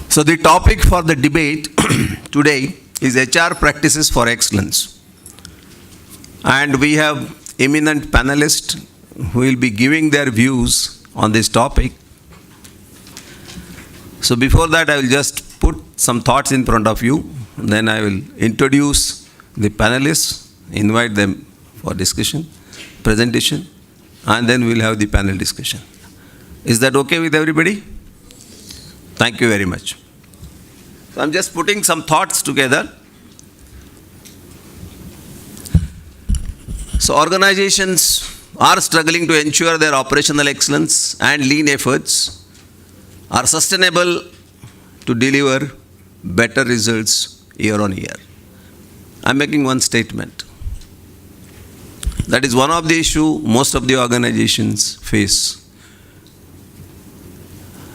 So the topic for the debate today is HR practices for excellence. And we have eminent panelists who will be giving their views on this topic. So before that, I will just put some thoughts in front of you. Then I will introduce the panelists, invite them for discussion, presentation, and then we'll have the panel discussion. Is that okay with everybody? Thank you very much. So I'm just putting some thoughts together. So organizations are struggling to ensure their operational excellence and lean efforts are sustainable to deliver better results year on year. I'm making one statement. That is one of the issues most of the organizations face.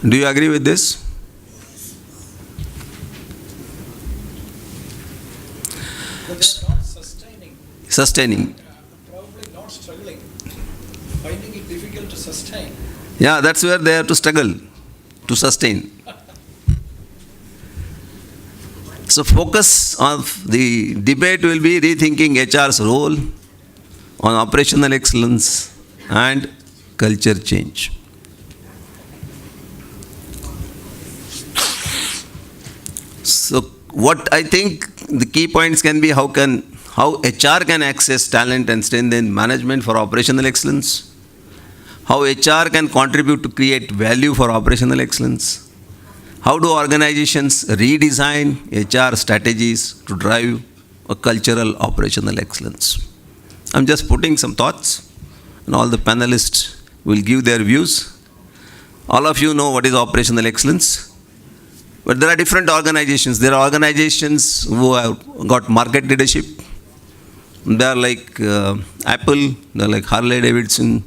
Do you agree with this? But they're not sustaining. Sustaining. Probably not struggling. Finding it difficult to sustain. Yeah, that's where they have to struggle to sustain. So focus of the debate will be rethinking HR's role on operational excellence and culture change. So what I think the key points can be how HR can access talent and strengthen management for operational excellence, how HR can contribute to create value for operational excellence, how do organizations redesign HR strategies to drive a cultural operational excellence. I'm just putting some thoughts and all the panelists will give their views. All of you know what is operational excellence. But there are different organizations. There are organizations who have got market leadership. They are like Apple, they are like Harley Davidson,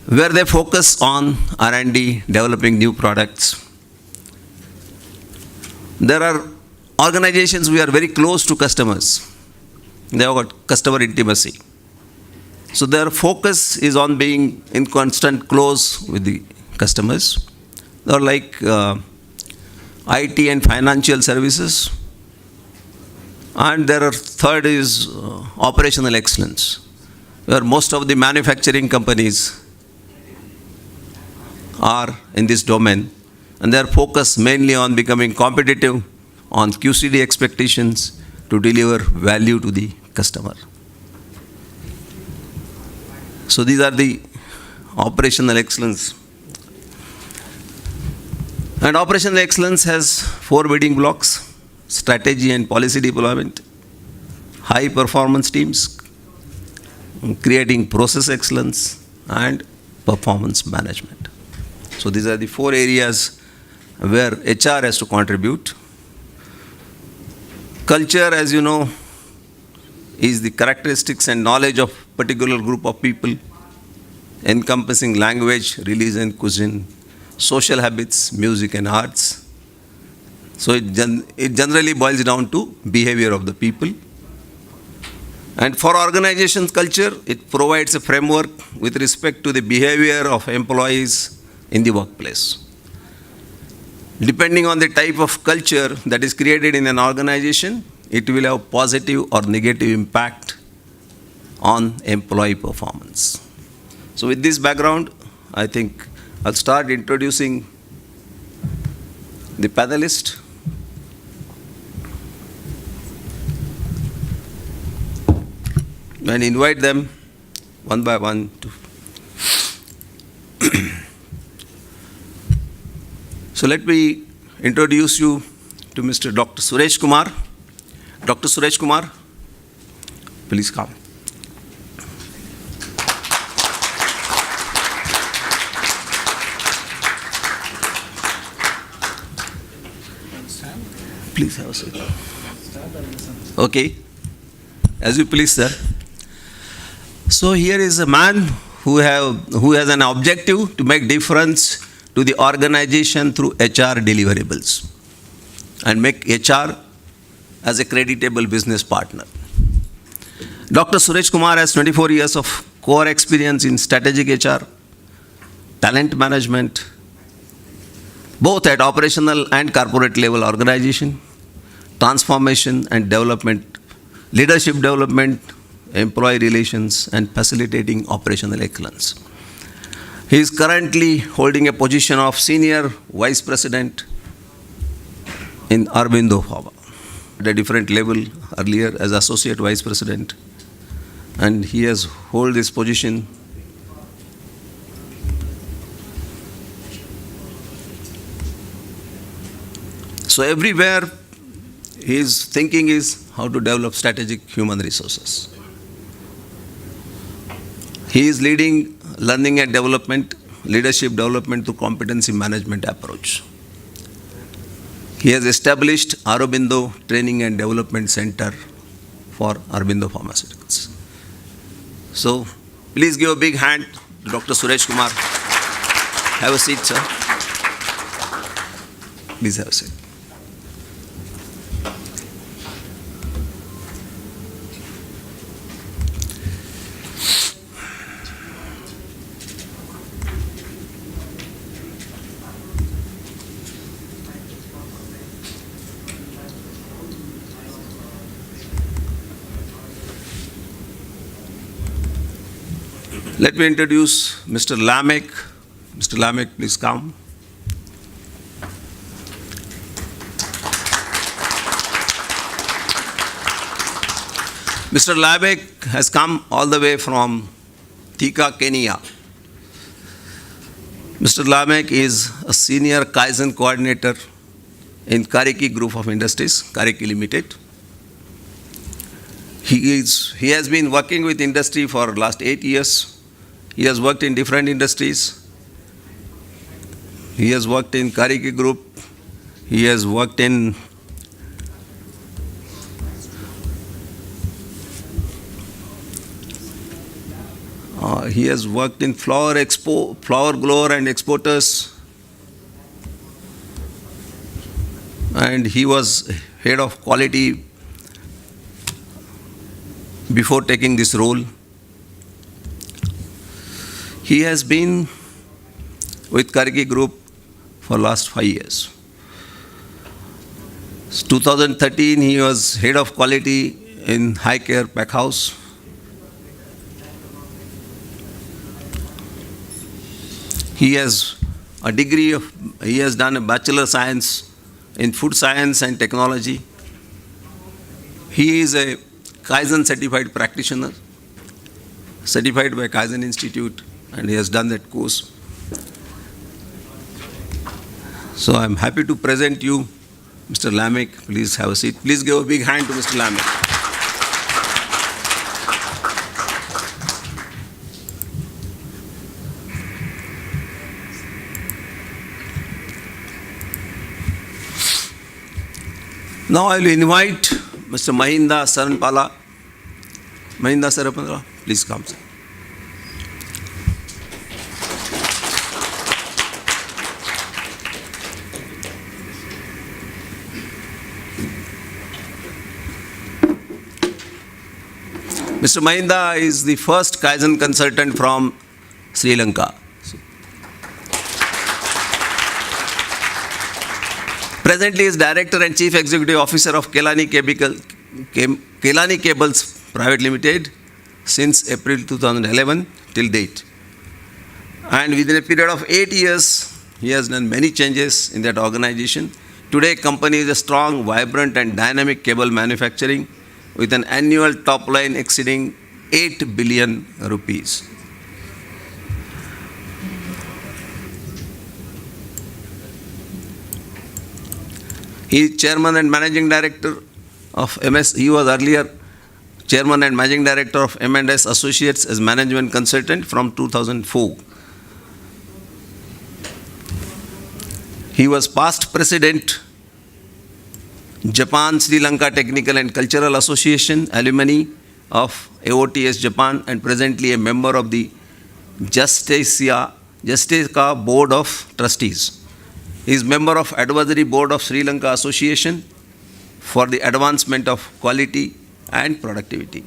where they focus on R&D, developing new products. There are organizations who are very close to customers. They have got customer intimacy. So their focus is on being in constant close with the customers. They are like IT and financial services. And there are third is operational excellence, where most of the manufacturing companies are in this domain. And they are focused mainly on becoming competitive on QCD expectations to deliver value to the customer. So these are the operational excellence. And operational excellence has 4 building blocks: strategy and policy deployment, high performance teams, creating process excellence, and performance management. So these are the 4 areas where HR has to contribute. Culture, as you know, is the characteristics and knowledge of particular group of people, encompassing language, religion, cuisine, social habits, music and arts. So it generally boils down to behavior of the people. And for organization's culture, it provides a framework with respect to the behavior of employees in the workplace. Depending on the type of culture that is created in an organization, it will have positive or negative impact on employee performance. So with this background, I think I'll start introducing the panelists. And invite them one by one to. So let me introduce you to Mr. Dr. Suresh Kumar. Dr. Suresh Kumar, please come. Please have a seat. Okay. As you please, sir. So here is a man who has an objective to make difference to the organization through HR deliverables and make HR as a creditable business partner. Dr. Suresh Kumar has 24 years of core experience in strategic HR, talent management, both at operational and corporate level organization, transformation and development, leadership development, employee relations, and facilitating operational excellence. He is currently holding a position of Senior Vice President in Aurobindo Pharma at a different level earlier as Associate Vice President, and he has held this position so everywhere his thinking is how to develop strategic human resources. He is leading learning and development, leadership development through competency management approach. He has established Aurobindo Training and Development Center for Aurobindo Pharmaceuticals. So, please give a big hand to Dr. Suresh Kumar. Have a seat, sir. Please have a seat. Let me introduce Mr. Lamek. Mr. Lamek, please come. Mr. Lamek has come all the way from Thika, Kenya. Mr. Lamek is a senior Kaizen coordinator in Kariki Group of Industries, Kariki Limited. He has been working with industry for the last 8 years. He has worked in different industries. He has worked in Kariki Group. He has worked in Flower Grower and Exporters, and he was head of quality before taking this role. He has been with Kariki Group for last 5 years. 2013, he was head of quality in High Care Pack House. He has done a Bachelor of Science in Food Science and Technology. He is a Kaizen certified practitioner, certified by Kaizen Institute, and he has done that course. So I'm happy to present you Mr. Lamek. Please have a seat. Please give a big hand to Mr. Lamek. Now I will invite Mr. Mahinda Saranpala. Mahinda Saranpala, please come, sir. Mr. Mahinda is the first Kaizen consultant from Sri Lanka. Presently is Director and Chief Executive Officer of Kelani Cables Private Limited since April 2011 till date. And within a period of 8 years, he has done many changes in that organization. Today, company is a strong, vibrant and dynamic cable manufacturing with an annual top line exceeding 8 billion rupees. He is Chairman and Managing Director of MS. He was earlier Chairman and Managing Director of M&S Associates as Management Consultant from 2004. He was past President, Japan Sri Lanka Technical and Cultural Association, alumni of AOTS Japan, and presently a member of the Justica Board of Trustees. He is member of Advisory Board of Sri Lanka Association for the advancement of quality and productivity.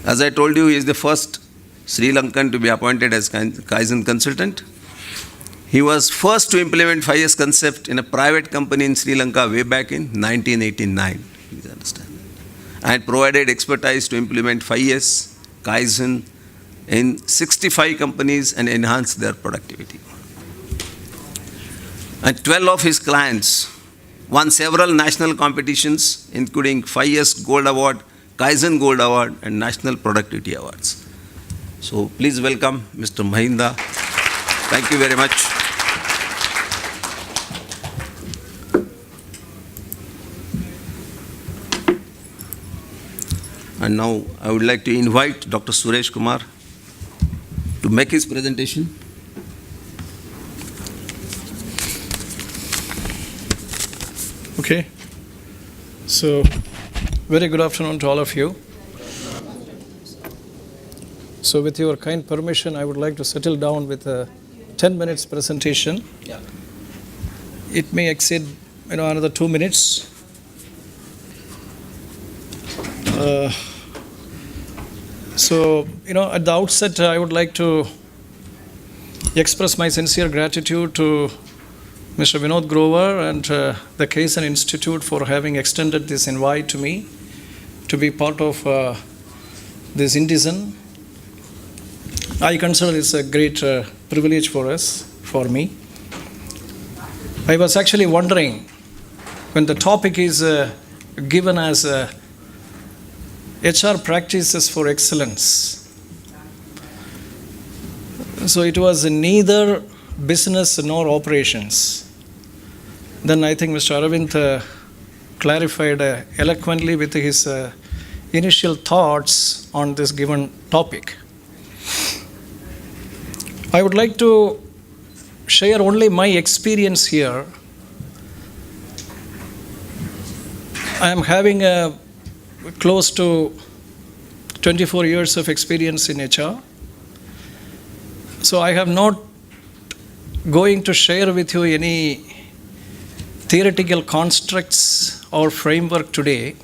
As I told you, he is the first Sri Lankan to be appointed as Kaizen consultant. He was first to implement 5S concept in a private company in Sri Lanka way back in 1989. Please understand. And provided expertise to implement 5S, Kaizen in 65 companies and enhance their productivity. And 12 of his clients won several national competitions, including 5S Gold Award, Kaizen Gold Award, and National Productivity Awards. So please welcome Mr. Mahinda. Thank you very much. And now I would like to invite Dr. Suresh Kumar to make his presentation. Okay. So, very good afternoon to all of you. So, with your kind permission, I would like to settle down with a 10 minutes presentation. Yeah. It may exceed, another 2 minutes. At the outset, I would like to express my sincere gratitude to Mr. Vinod Grover and the Kaizen Institute for having extended this invite to me to be part of this Indizen. I consider this a great privilege for me. I was actually wondering when the topic is given as HR practices for excellence. So it was neither business nor operations. Then I think Mr. Aravind clarified eloquently with his initial thoughts on this given topic. I would like to share only my experience here. I am having close to 24 years of experience in HR. So I have not going to share with you any theoretical constructs or framework today.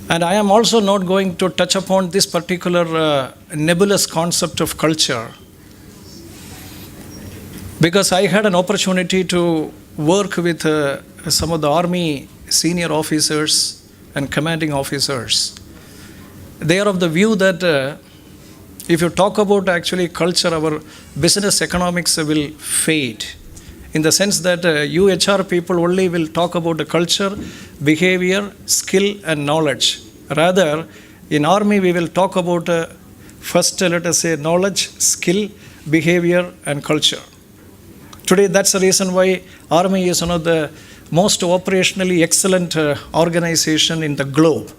And I am also not going to touch upon this particular nebulous concept of culture, because I had an opportunity to work with some of the Army senior officers and commanding officers. They are of the view that if you talk about actually culture, our business economics will fade. In the sense that you HR people only will talk about the culture, behavior, skill and knowledge. Rather, in Army we will talk about first, let us say, knowledge, skill, behavior and culture. Today that's the reason why Army is one of the most operationally excellent organization in the globe.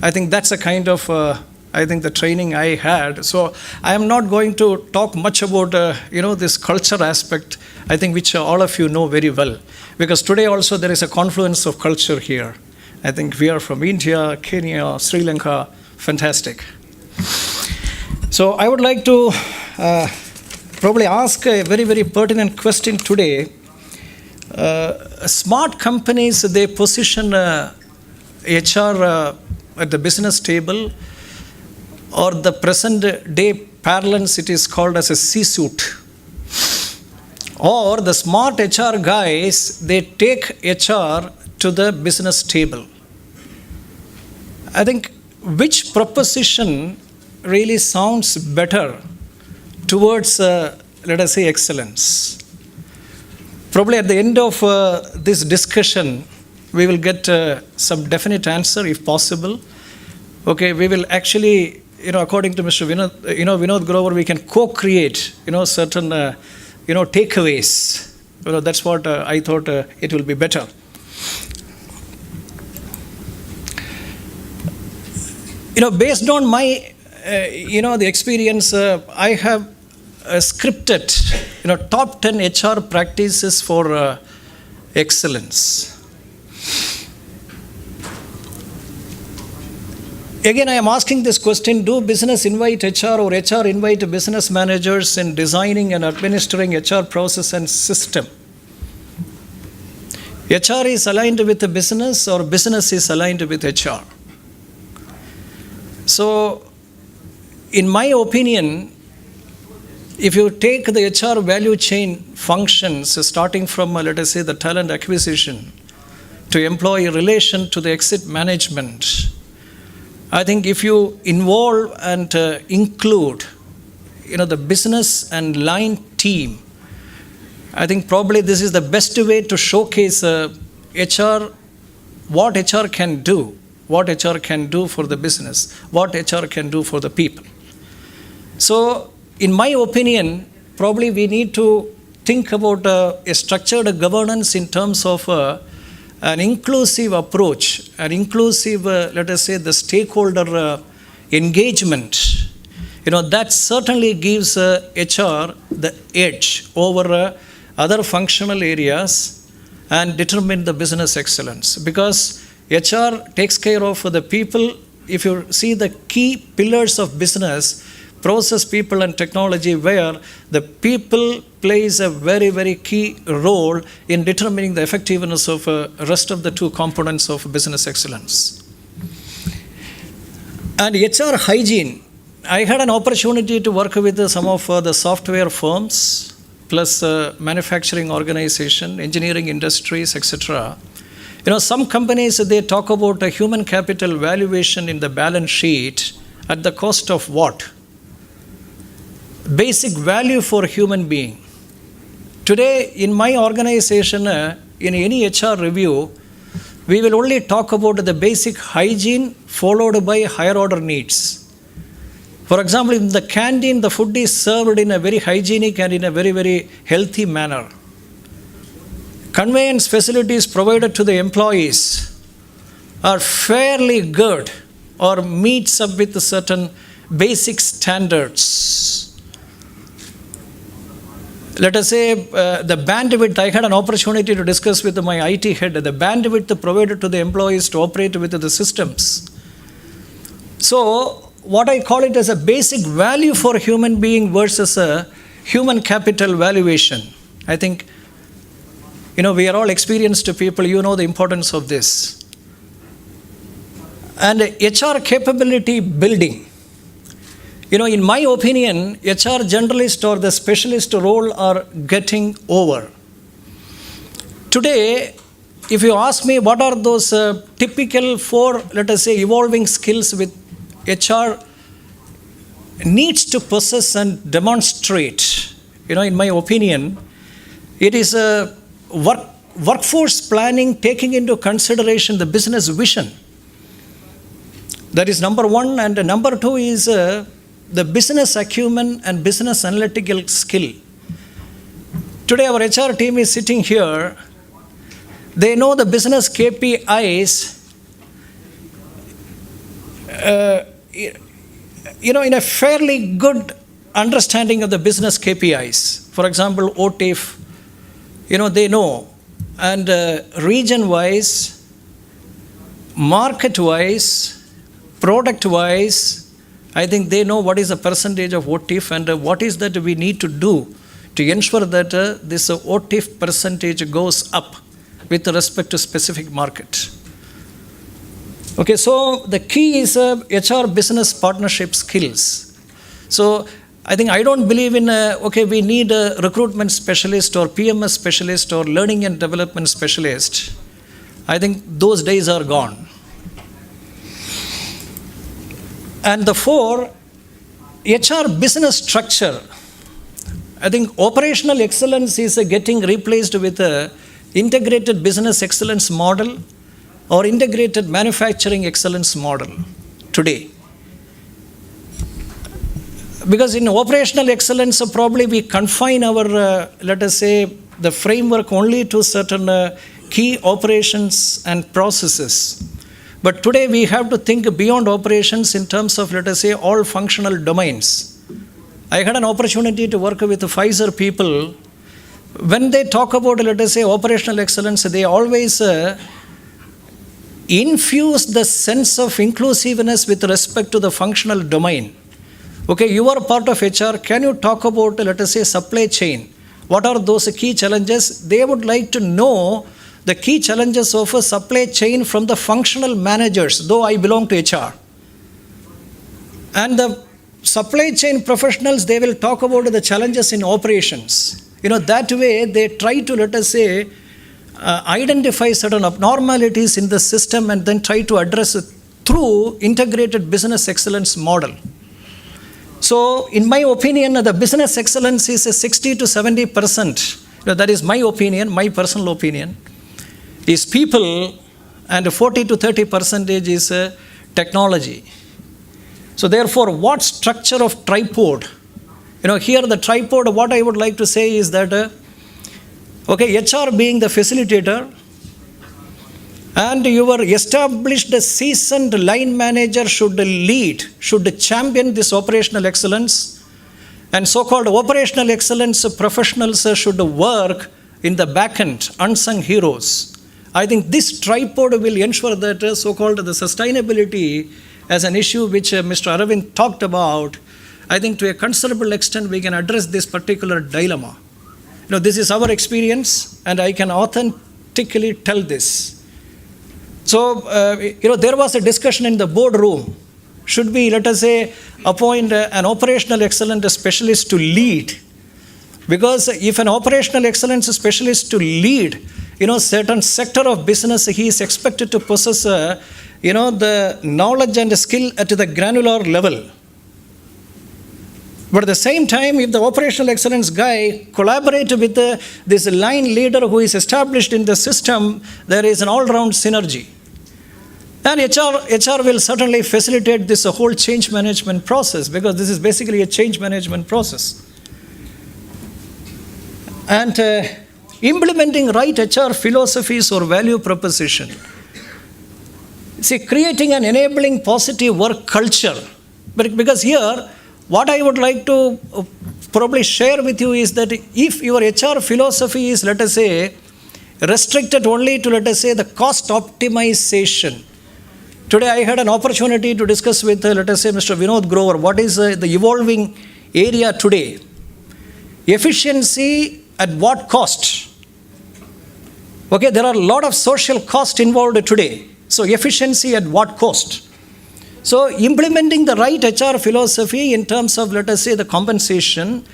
I think that's a kind of the training I had. So I am not going to talk much about this culture aspect, I think, which all of you know very well, because today also there is a confluence of culture here. I think we are from India, Kenya, Sri Lanka. Fantastic. So I would like to probably ask a very, very pertinent question today. Smart companies, they position HR at the business table, or the present day parlance it is called as a C-suite. Or the smart HR guys, they take HR to the business table. I think which proposition really sounds better towards, let us say, excellence? Probably at the end of this discussion, we will get some definite answer if possible. Okay, we will actually, according to Mr. Vinod Grover, we can co-create, certain, takeaways. That's what I thought it will be better. Based on my, the experience, I have scripted, top 10 HR practices for excellence. Again, I am asking this question: do business invite HR, or HR invite business managers in designing and administering HR process and system? HR is aligned with the business, or business is aligned with HR? So, in my opinion, if you take the HR value chain functions, starting from, let us say, the talent acquisition to employee relation to the exit management, I think if you involve and include, the business and line team, I think probably this is the best way to showcase HR, what HR can do for the business, what HR can do for the people. So, in my opinion, probably we need to think about a structured governance in terms of an inclusive approach, an inclusive, let us say, the stakeholder engagement. That certainly gives HR the edge over other functional areas and determine the business excellence. Because HR takes care of the people. If you see the key pillars of business, process, people, and technology, where the people plays a very, very key role in determining the effectiveness of rest of the two components of business excellence. And HR hygiene, I had an opportunity to work with some of the software firms, plus manufacturing organization, engineering industries, etc. Some companies, they talk about a human capital valuation in the balance sheet at the cost of what? Basic value for human being. Today, in my organization, in any HR review, we will only talk about the basic hygiene followed by higher order needs. For example, in the canteen, the food is served in a very hygienic and in a very, very healthy manner. Conveyance facilities provided to the employees are fairly good or meets up with certain basic standards. Let us say the bandwidth, I had an opportunity to discuss with my IT head, the bandwidth provided to the employees to operate with the systems. So, what I call it as a basic value for human being versus a human capital valuation. I think, we are all experienced people, the importance of this. And HR capability building. In my opinion, HR generalist or the specialist role are getting over. Today, if you ask me what are those typical 4, let us say, evolving skills with HR needs to possess and demonstrate, in my opinion, it is a workforce planning taking into consideration the business vision. That is number one. And number two is the business acumen and business analytical skill. Today, our HR team is sitting here. They know the business KPIs in a fairly good understanding of the business KPIs. For example, OTIF, they know. And region-wise, market-wise, product-wise, I think they know what is the percentage of OTIF and what is that we need to do to ensure that this OTIF percentage goes up with respect to specific market. Okay, so the key is HR business partnership skills. So I don't believe in, we need a recruitment specialist or PMS specialist or learning and development specialist. I think those days are gone. And the 4, HR business structure. I think operational excellence is getting replaced with a integrated business excellence model or integrated manufacturing excellence model today. Because in operational excellence, probably we confine our, let us say, the framework only to certain key operations and processes. But today we have to think beyond operations in terms of, let us say, all functional domains. I had an opportunity to work with the Pfizer people. When they talk about, let us say, operational excellence, they always infuse the sense of inclusiveness with respect to the functional domain. Okay, you are part of HR. Can you talk about, let us say, supply chain? What are those key challenges? They would like to know the key challenges of a supply chain from the functional managers, though I belong to HR. And the supply chain professionals, they will talk about the challenges in operations. That way they try to, let us say, identify certain abnormalities in the system and then try to address it through integrated business excellence model. So in my opinion, the business excellence is a 60 to 70%. That is my opinion, my personal opinion, is people, and 40 to 30% is technology. So therefore, what structure of tripod? Here the tripod, what I would like to say is that, HR being the facilitator, and your established seasoned line manager should lead, should champion this operational excellence, and so-called operational excellence professionals should work in the back end, unsung heroes. I think this tripod will ensure that so-called the sustainability as an issue which Mr. Aravind talked about. I think to a considerable extent we can address this particular dilemma. This is our experience and I can authentically tell this. So, there was a discussion in the boardroom. Should we, let us say, appoint an operational excellence specialist to lead? Because if an operational excellence specialist to lead, certain sector of business, he is expected to possess, the knowledge and skill at the granular level. But at the same time, if the operational excellence guy collaborates with this line leader who is established in the system, there is an all-round synergy. And HR will certainly facilitate this whole change management process, because this is basically a change management process. And implementing right HR philosophies or value proposition. See, creating an enabling positive work culture. But because here, what I would like to probably share with you is that if your HR philosophy is, let us say, restricted only to, let us say, the cost optimization. Today I had an opportunity to discuss with, let us say, Mr. Vinod Grover, what is the evolving area today. Efficiency at what cost? Okay, there are a lot of social cost involved today. So efficiency at what cost? So implementing the right HR philosophy in terms of, let us say, the compensation,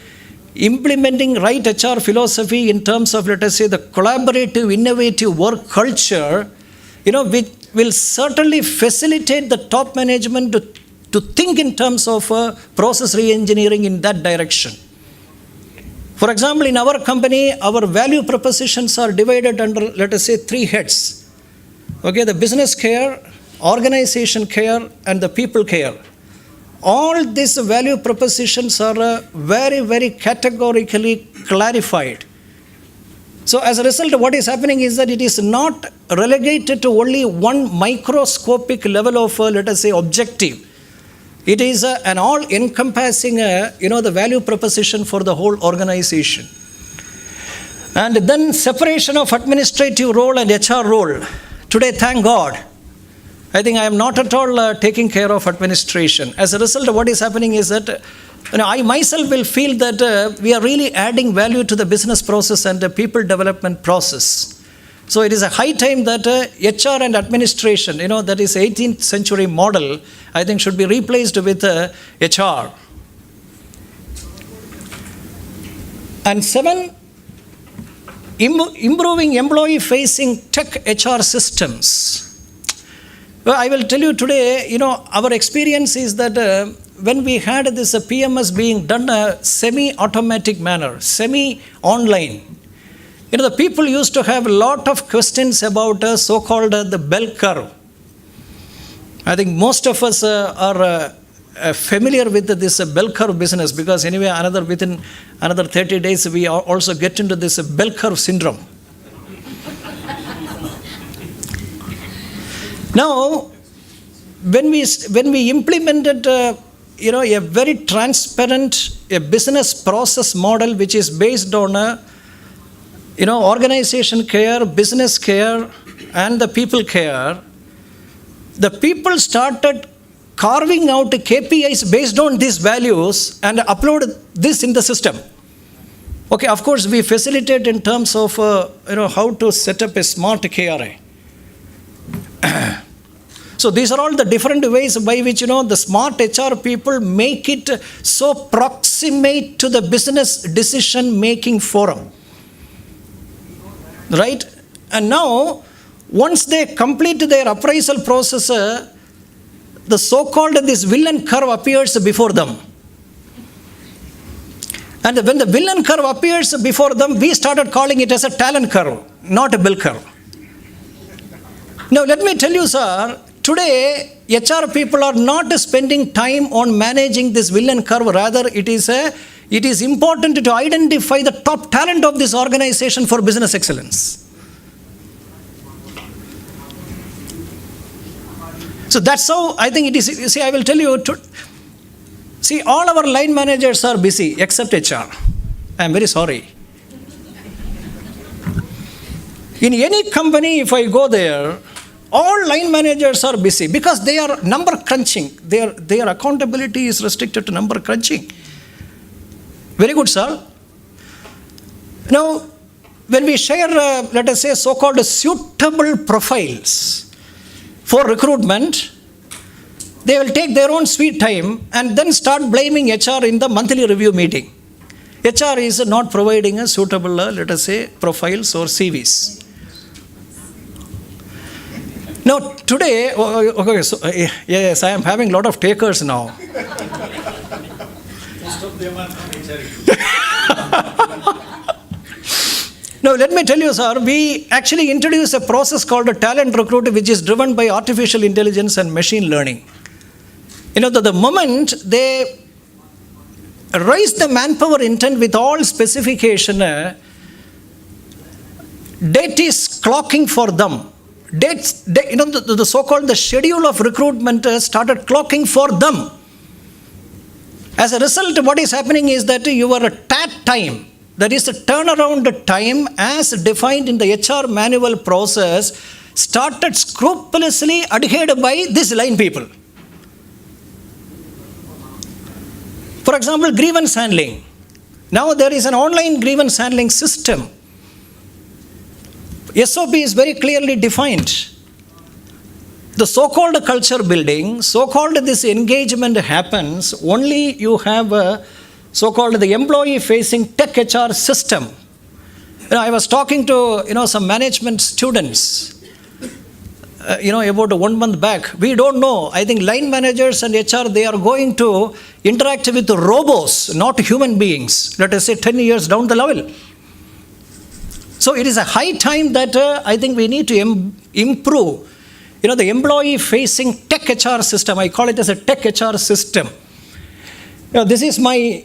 implementing right HR philosophy in terms of, let us say, the collaborative, innovative work culture, which will certainly facilitate the top management to think in terms of process re-engineering in that direction. For example, in our company, our value propositions are divided under, let us say, 3 heads. Okay, the business care, organization care, and the people care. All these value propositions are very, very categorically clarified. So as a result, what is happening is that it is not relegated to only one microscopic level of, let us say, objective. It is an all-encompassing, the value proposition for the whole organization. And then separation of administrative role and HR role. Today, thank God, I think I am not at all taking care of administration. As a result, what is happening is that I myself will feel that we are really adding value to the business process and the people development process. So it is a high time that HR and administration, that is 18th century model, I think should be replaced with HR. And 7, improving employee-facing tech HR systems. Well, I will tell you today, our experience is that when we had this PMS being done a semi-automatic manner, semi-online, the people used to have a lot of questions about so-called the bell curve. I think most of us are familiar with this bell curve business, because anyway, within another 30 days, we also get into this bell curve syndrome. Now, when we implemented, a very transparent business process model which is based on organization care, business care, and the people care, the people started carving out KPIs based on these values and upload this in the system. Okay, of course, we facilitate in terms of how to set up a smart KRI. So these are all the different ways by which, the smart HR people make it so proximate to the business decision making forum. Right? And now, once they complete their appraisal process, the so-called this villain curve appears before them. And when the villain curve appears before them, we started calling it as a talent curve, not a bell curve. Now, let me tell you, sir, today, HR people are not spending time on managing this villain curve. Rather, it is important to identify the top talent of this organization for business excellence. So that's how I think it is. You see, I will tell you, see, all our line managers are busy except HR. I am very sorry. In any company, if I go there, all line managers are busy because they are number crunching. Their accountability is restricted to number crunching. Very good, sir. Now, when we share, let us say, so-called suitable profiles for recruitment, they will take their own sweet time and then start blaming HR in the monthly review meeting. HR is not providing a suitable, let us say, profiles or CVs. Now, today, okay, so, yes, I am having a lot of takers now. Most of them are from HR. Now, let me tell you, sir, we actually introduced a process called a talent recruit, which is driven by artificial intelligence and machine learning. The moment they raise the manpower intent with all specification, date is clocking for them. The so-called the schedule of recruitment started clocking for them. As a result, what is happening is that your TAT time, that is the turnaround time as defined in the HR manual process, started scrupulously adhered by these line people. For example, grievance handling. Now there is an online grievance handling system. SOP is very clearly defined. The so-called culture building, so-called this engagement happens only you have a so-called the employee-facing tech HR system. I was talking to some management students about 1 month back. We don't know. I think line managers and HR, they are going to interact with robots, not human beings, let us say 10 years down the level. So it is a high time that I think we need to improve the employee-facing tech HR system. I call it as a tech HR system. This is my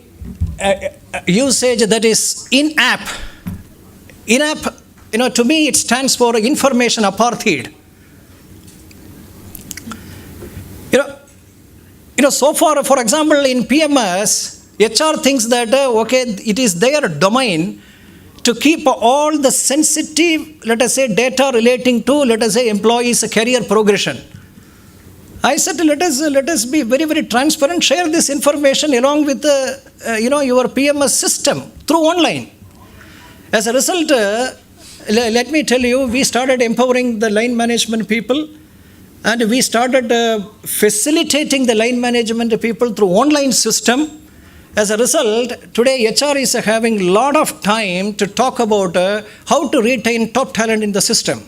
usage that is in-app. In-app, to me it stands for information apartheid. So far, for example, in PMS, HR thinks that, it is their domain to keep all the sensitive, let us say, data relating to, let us say, employees' career progression. I said, let us be very, very transparent, share this information along with, your PMS system through online. As a result, let me tell you, we started empowering the line management people, and we started facilitating the line management people through online system. As a result, today HR is having a lot of time to talk about how to retain top talent in the system.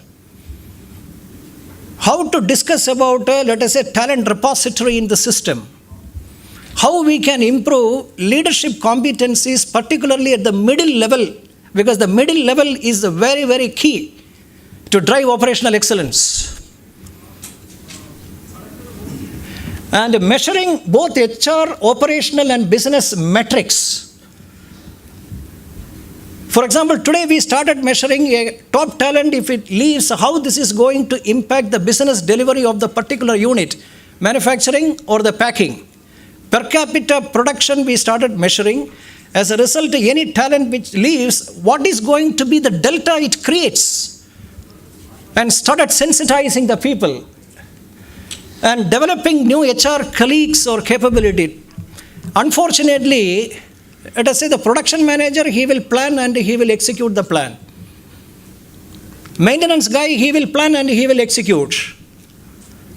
How to discuss about, let us say, talent repository in the system. How we can improve leadership competencies, particularly at the middle level, because the middle level is very, very key to drive operational excellence. And measuring both HR, operational and business metrics. For example, today we started measuring a top talent, if it leaves, how this is going to impact the business delivery of the particular unit, manufacturing or the packing. Per capita production we started measuring. As a result, any talent which leaves, what is going to be the delta it creates? And started sensitizing the people. And developing new HR colleagues or capability. Unfortunately, let us say the production manager, he will plan and he will execute the plan. Maintenance guy, he will plan and he will execute.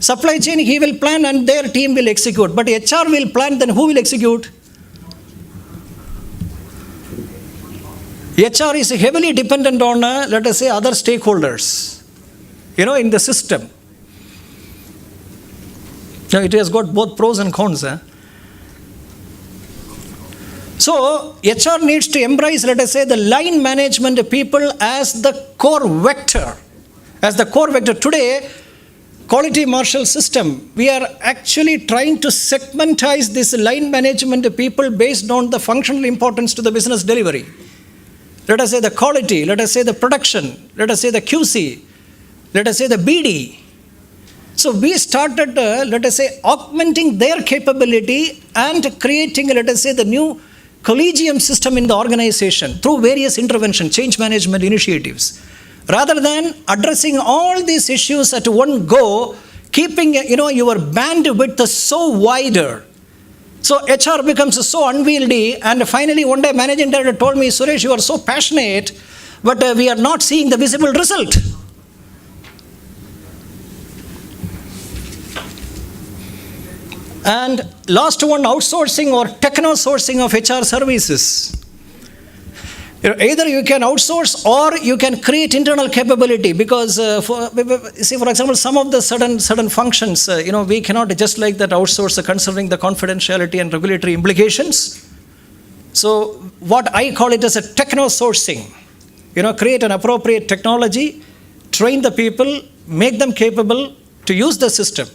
Supply chain, he will plan and their team will execute. But HR will plan, then who will execute? HR is heavily dependent on, let us say, other stakeholders, in the system. Now, it has got both pros and cons. So, HR needs to embrace, let us say, the line management people as the core vector. As the core vector. Today, quality marshal system, we are actually trying to segmentize this line management people based on the functional importance to the business delivery. Let us say the quality, let us say the production, let us say the QC, let us say the BD. So we started, let us say, augmenting their capability and creating, let us say, the new collegium system in the organization through various intervention, change management initiatives. Rather than addressing all these issues at one go, keeping, your bandwidth so wider. So HR becomes so unwieldy, and finally one day managing director told me, Suresh, you are so passionate, but we are not seeing the visible result. And last one, outsourcing or techno-sourcing of HR services. Either you can outsource or you can create internal capability, because for example, some of the certain functions, we cannot just like that outsource, considering the confidentiality and regulatory implications. So what I call it as a techno-sourcing, create an appropriate technology, train the people, make them capable to use the system.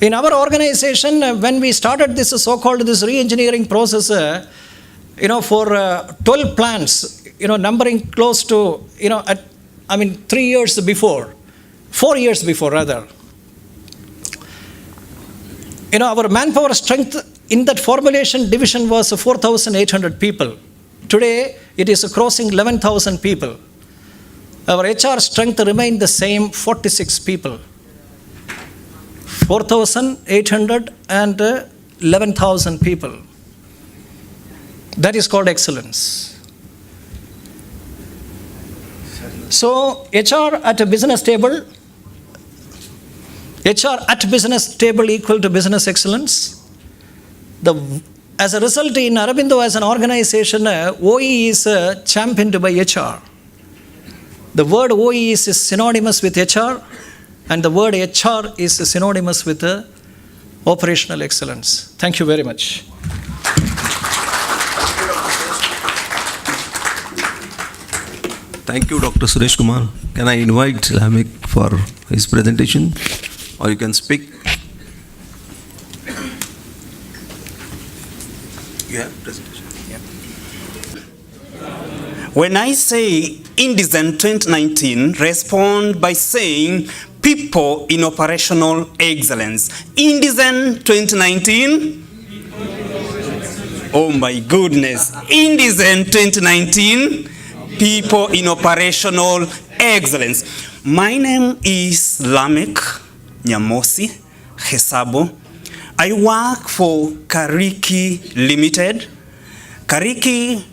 In our organization, when we started this so-called this re-engineering process, for 12 plants, numbering close to, 3 years before, 4 years before rather. Our manpower strength in that formulation division was 4,800 people. Today, it is crossing 11,000 people. Our HR strength remained the same, 46 people. 4,800 and 11,000 people. That is called excellence. So, HR at a business table, equal to business excellence. As a result, in Aurobindo as an organization, OE is championed by HR. The word OE is synonymous with HR, and the word HR is synonymous with operational excellence. Thank you very much. Thank you, Dr. Suresh Kumar. Can I invite Lamik for his presentation? Or you can speak. You have presentation. Yeah. When I say InDesign 2019, respond by saying people in operational excellence. InDesign 2019. Oh my goodness. InDesign 2019. People in operational excellence. My name is Lamek Nyamosi Hesabo. I work for Kariki Limited. Kariki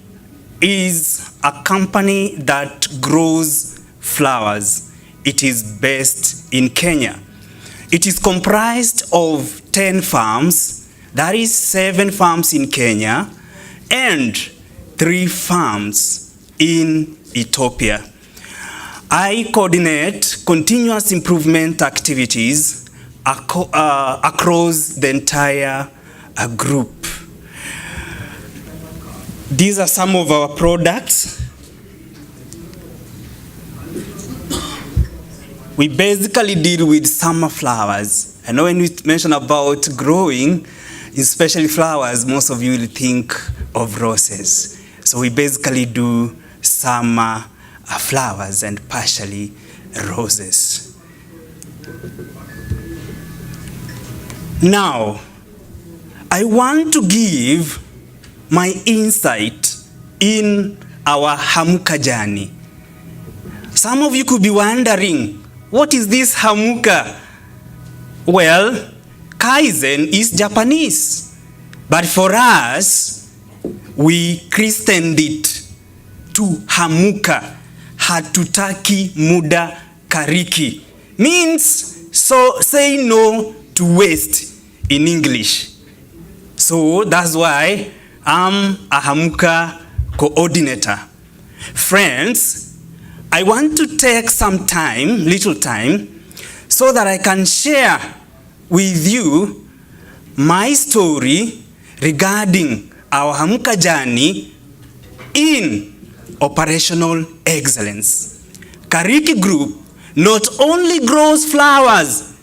is a company that grows flowers. It is based in Kenya. It is comprised of 10 farms, that is 7 farms in Kenya and 3 farms in Ethiopia. I coordinate continuous improvement activities across the entire group. These are some of our products. We basically deal with summer flowers. I know when we mention about growing, especially flowers, most of you will think of roses. So we basically do summer flowers and partially roses. Now, I want to give my insight in our Hamuka journey. Some of you could be wondering, what is this Hamuka? Well, Kaizen is Japanese, but for us, we christened it to Hamuka, Hatutaki Muda Kariki. Means So say no to waste in English. So that's why I'm a Hamka coordinator. Friends, I want to take some time, little time, so that I can share with you my story regarding our Hamka journey in operational excellence. Kariki Group not only grows flowers,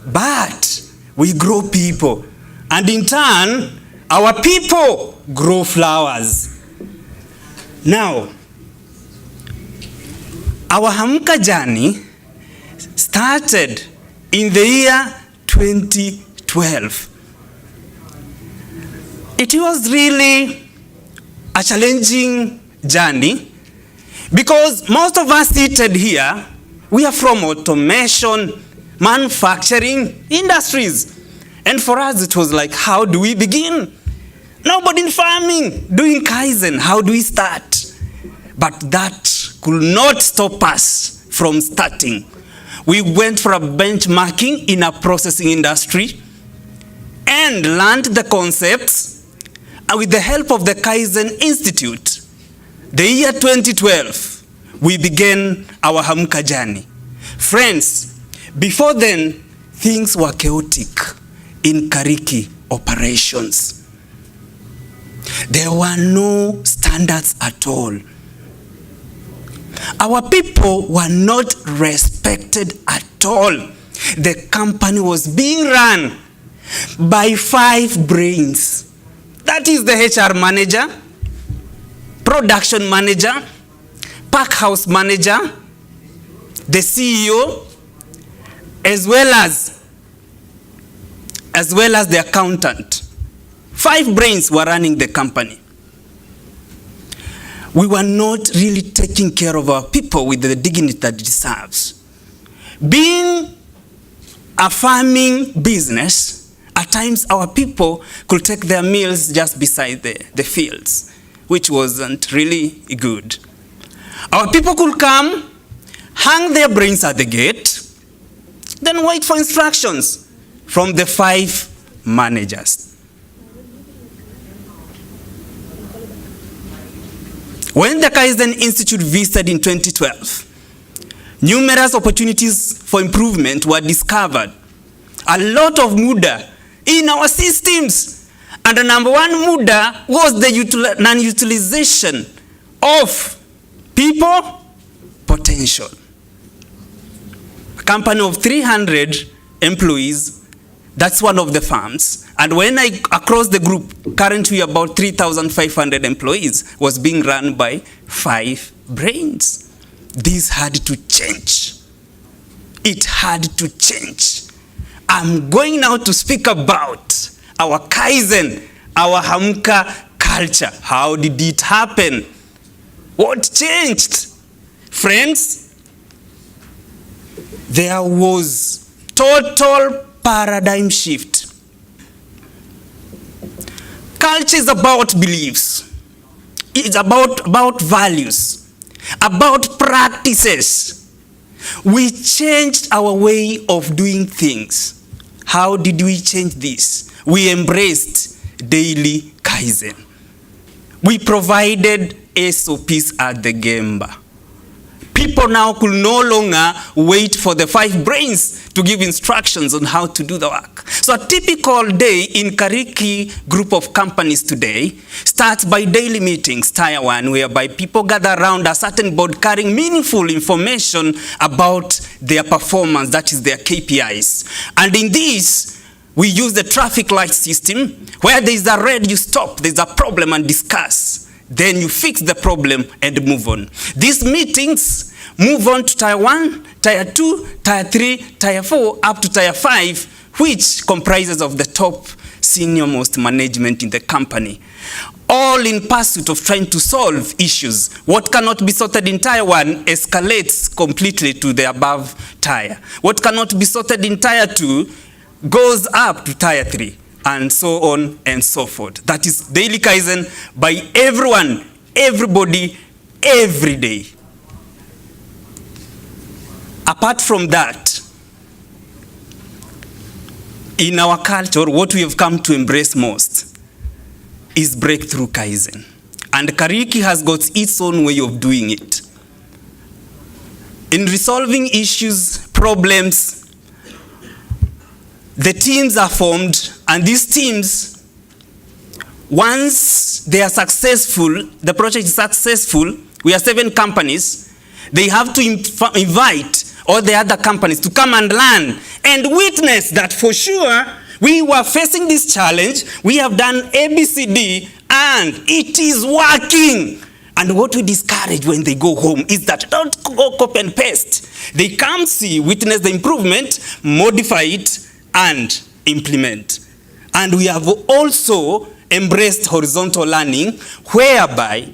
but we grow people. And in turn, our people grow flowers. Now, our Hamka journey started in the year 2012. It was really a challenging journey because most of us seated here, we are from automation, manufacturing industries. And for us, it was like, how do we begin? Nobody in farming doing Kaizen, how do we start? But that could not stop us from starting. We went for a benchmarking in a processing industry and learned the concepts. And with the help of the Kaizen Institute, the year 2012, we began our Hamka journey. Friends, before then, things were chaotic in Kariki operations. There were no standards at all. Our people were not respected at all. The company was being run by 5 brains. That is the HR manager, production manager, pack house manager, the CEO, as well as the accountant. 5 brains were running the company. We were not really taking care of our people with the dignity that it deserves. Being a farming business, at times our people could take their meals just beside the fields, which wasn't really good. Our people could come, hang their brains at the gate, then wait for instructions from the 5 managers. When the Kaizen Institute visited in 2012, numerous opportunities for improvement were discovered. A lot of muda in our systems. And the number one muda was the non-utilization of people potential. A company of 300 employees, that's one of the farms. And when across the group, currently about 3,500 employees, was being run by 5 brains. This had to change. It had to change. I'm going now to speak about our Kaizen, our Hamka culture. How did it happen? What changed? Friends, there was total paradigm shift. Culture is about beliefs. It's about values, about practices. We changed our way of doing things. How did we change this? We embraced daily Kaizen. We provided SOPs at the Gemba. People now could no longer wait for the 5 brains to give instructions on how to do the work. So a typical day in Kariki group of companies today starts by daily meetings, tier 1, whereby people gather around a certain board carrying meaningful information about their performance, that is their KPIs. And in this, we use the traffic light system, where there is a red, you stop, there's a problem and discuss. Then you fix the problem and move on. These meetings move on to tier 1, tier 2, tier 3, tier 4, up to tier 5, which comprises of the top senior most management in the company. All in pursuit of trying to solve issues. What cannot be sorted in tier 1 escalates completely to the above tier. What cannot be sorted in tier 2 goes up to tier 3. And so on and so forth. That is daily Kaizen by everyone, everybody, every day. Apart from that, in our culture, what we have come to embrace most is breakthrough Kaizen. And Kariki has got its own way of doing it. In resolving issues, problems, the teams are formed, and these teams, once they are successful, the project is successful, we are 7 companies, they have to invite all the other companies to come and learn and witness that for sure we were facing this challenge, we have done ABCD, and it is working. And what we discourage when they go home is that don't go copy and paste. They come see, witness the improvement, modify it, and implement. And we have also embraced horizontal learning, whereby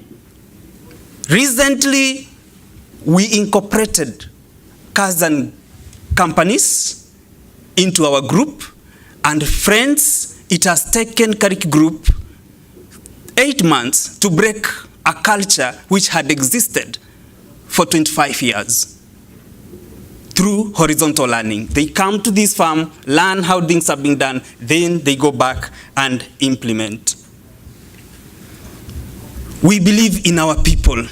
recently we incorporated Kaizen companies into our group, and friends, it has taken Kariki Group 8 months to break a culture which had existed for 25 years through horizontal learning. They come to this farm, learn how things are being done, then they go back and implement. We believe in our people.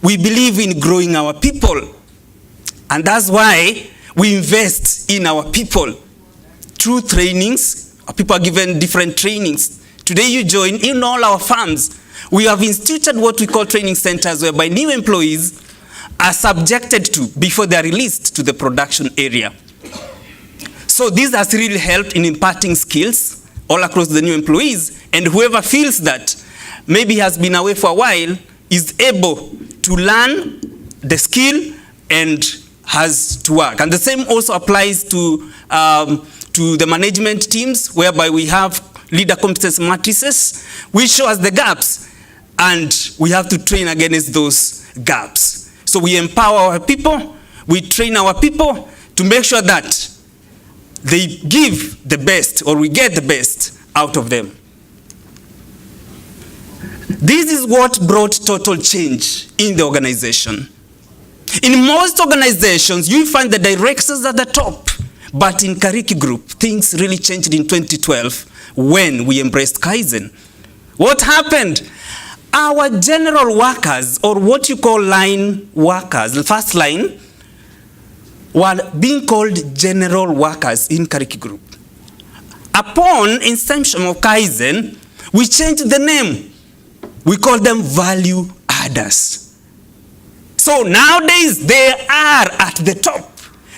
We believe in growing our people. And that's why we invest in our people through trainings. People are given different trainings. Today you join in all our farms. We have instituted what we call training centers, whereby new employees are subjected to before they are released to the production area. So this has really helped in imparting skills all across the new employees, and whoever feels that maybe has been away for a while is able to learn the skill and has to work. And the same also applies to the management teams, whereby we have leader competence matrices, which show us the gaps, and we have to train against those gaps. So we empower our people, we train our people to make sure that they give the best, or we get the best out of them. This is what brought total change in the organization. In most organizations, you find the directors at the top, but in Kariki Group, things really changed in 2012 when we embraced Kaizen. What happened? Our general workers, or what you call line workers, the first line, were being called general workers in Kariki Group. Upon inception of Kaizen, we changed the name. We call them value adders. So nowadays, they are at the top.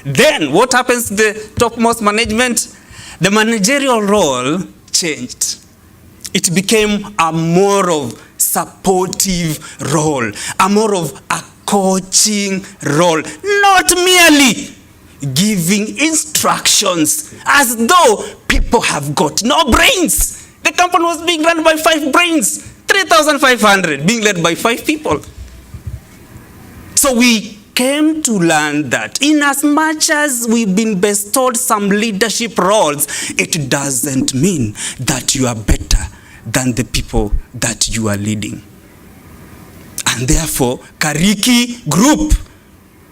Then what happens to the topmost management? The managerial role changed. It became a more of supportive role, a more of a coaching role, not merely giving instructions as though people have got no brains. The company was being run by 5 brains, 3,500 being led by 5 people. So we came to learn that in as much as we've been bestowed some leadership roles, it doesn't mean that you are better than the people that you are leading. And therefore, Kariki Group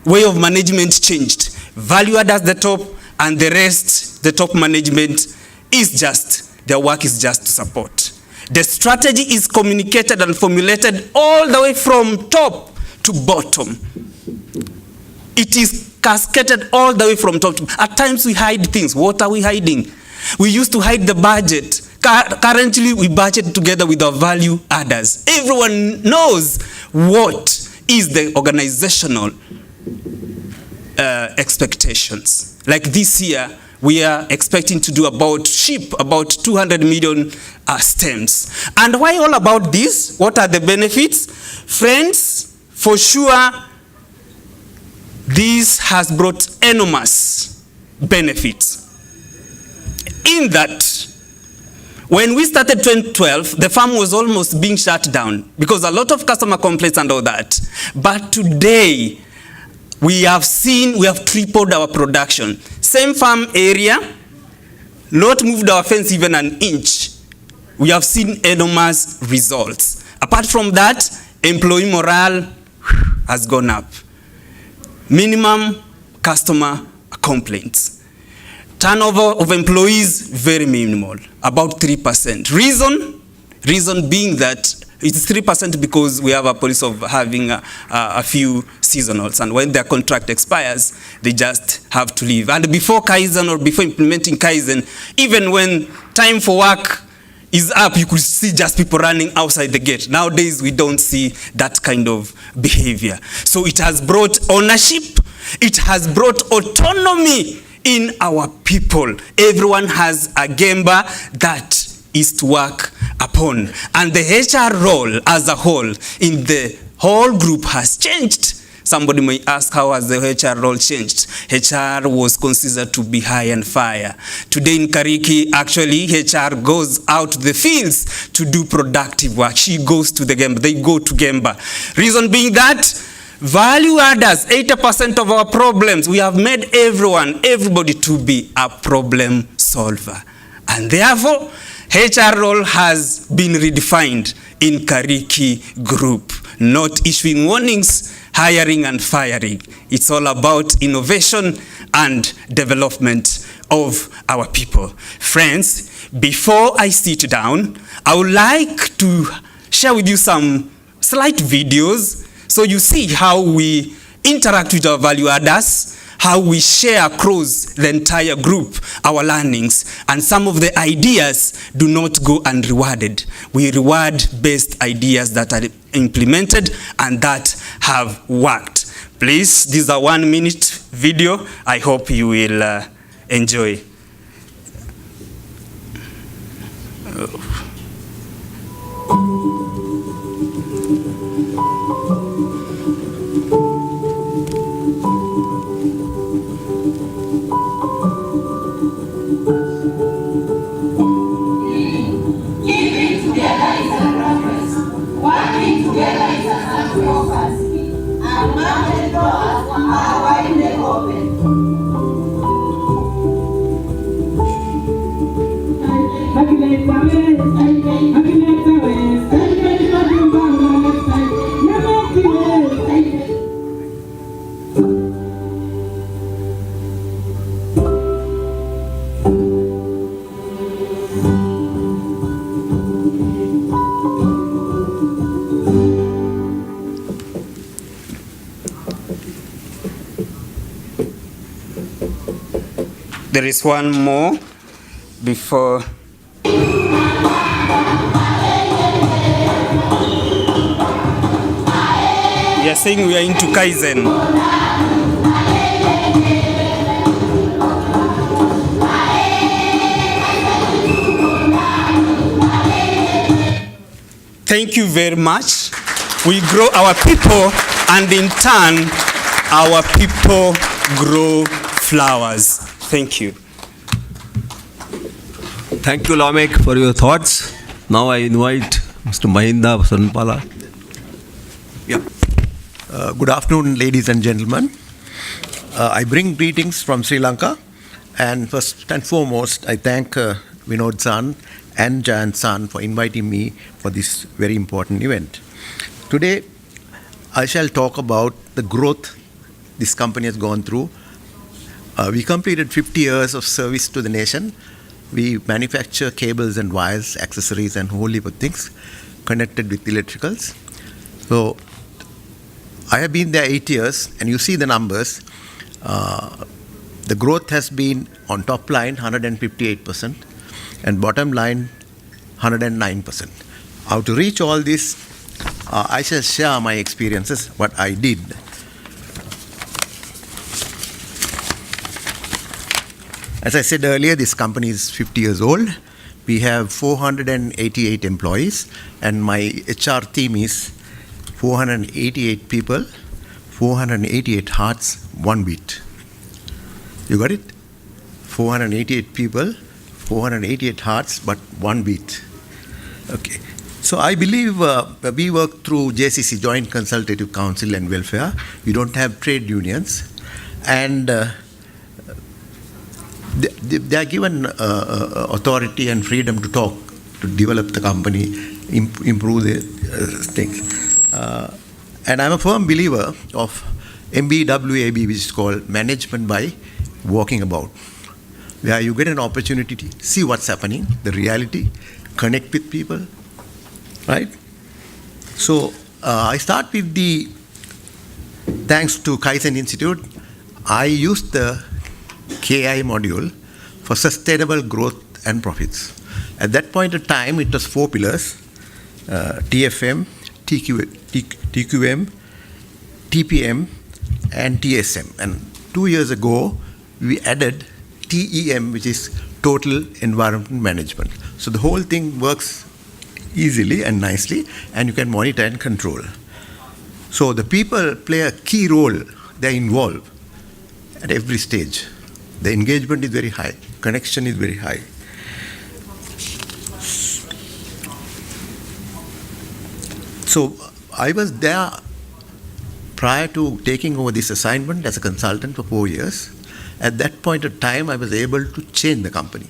way of management changed. Value add at the top, and the rest, the top management, is just, their work is just to support. The strategy is communicated and formulated all the way from top to bottom. It is cascaded all the way from top to bottom. At times we hide things. What are we hiding? We used to hide the budget. Currently, we budget together with our value adders. Everyone knows what is the organizational expectations. Like this year, we are expecting to do ship about 200 million stems. And why all about this? What are the benefits? Friends, for sure, this has brought enormous benefits. In that, when we started 2012, the farm was almost being shut down because a lot of customer complaints and all that. But today, we have tripled our production. Same farm area, not moved our fence even an inch. We have seen enormous results. Apart from that, employee morale has gone up. Minimum customer complaints. Turnover of employees, very minimal, about 3%. Reason being that it's 3% because we have a policy of having a few seasonals, and when their contract expires, they just have to leave. And before Kaizen or before implementing Kaizen, even when time for work is up, you could see just people running outside the gate. Nowadays, we don't see that kind of behavior. So it has brought ownership, it has brought autonomy in our people. Everyone has a gemba that is to work upon. And the HR role as a whole in the whole group has changed. Somebody may ask, how has the HR role changed? HR was considered to be high and fire. Today in Kariki, actually, HR goes out to the fields to do productive work. She goes to the Gemba. They go to Gemba. Reason being that value adders, 80% of our problems, we have made everybody to be a problem solver. And therefore, HR role has been redefined in Kariki group, not issuing warnings, hiring and firing. It's all about innovation and development of our people. Friends, before I sit down, I would like to share with you some slight videos so you see how we interact with our value adders, how we share across the entire group our learnings, and some of the ideas do not go unrewarded. We reward best ideas that are implemented and that have worked. Please, this is a 1-minute video. I hope you will enjoy. There is one more before. We are saying we are into Kaizen. Thank you very much. We grow our people, and in turn, our people grow flowers. Thank you. Thank you, Lamek, for your thoughts. Now I invite Mr. Mahinda Sanpala. Yeah. Good afternoon, ladies and gentlemen. I bring greetings from Sri Lanka, and first and foremost, I thank Vinod San and Jayan San for inviting me for this very important event. Today, I shall talk about the growth this company has gone through. We completed 50 years of service to the nation. We manufacture cables and wires, accessories, and whole heap of things connected with electricals. So I have been there 8 years, and you see the numbers. The growth has been on top line 158% and bottom line 109%. How to reach all this, I shall share my experiences, what I did. As I said earlier, this company is 50 years old. We have 488 employees, and my HR team is 488 people, 488 hearts, 1 beat. You got it? 488 people, 488 hearts, but 1 beat. Okay. So I believe we work through JCC, Joint Consultative Council and Welfare. We don't have trade unions, and they are given authority and freedom to talk, to develop the company, improve the things. And I'm a firm believer of MBWAB, which is called management by walking about. where you get an opportunity to see what's happening, the reality, connect with people, right? So I start with thanks to Kaizen Institute, I used the KI module for sustainable growth and profits. At that point of time, it was 4 pillars, TFM, TQM, TPM, and TSM. And 2 years ago, we added TEM, which is Total Environment Management. So the whole thing works easily and nicely, and you can monitor and control. So the people play a key role. They're involved at every stage. The engagement is very high. Connection is very high. So I was there prior to taking over this assignment as a consultant for 4 years. At that point of time, I was able to change the company.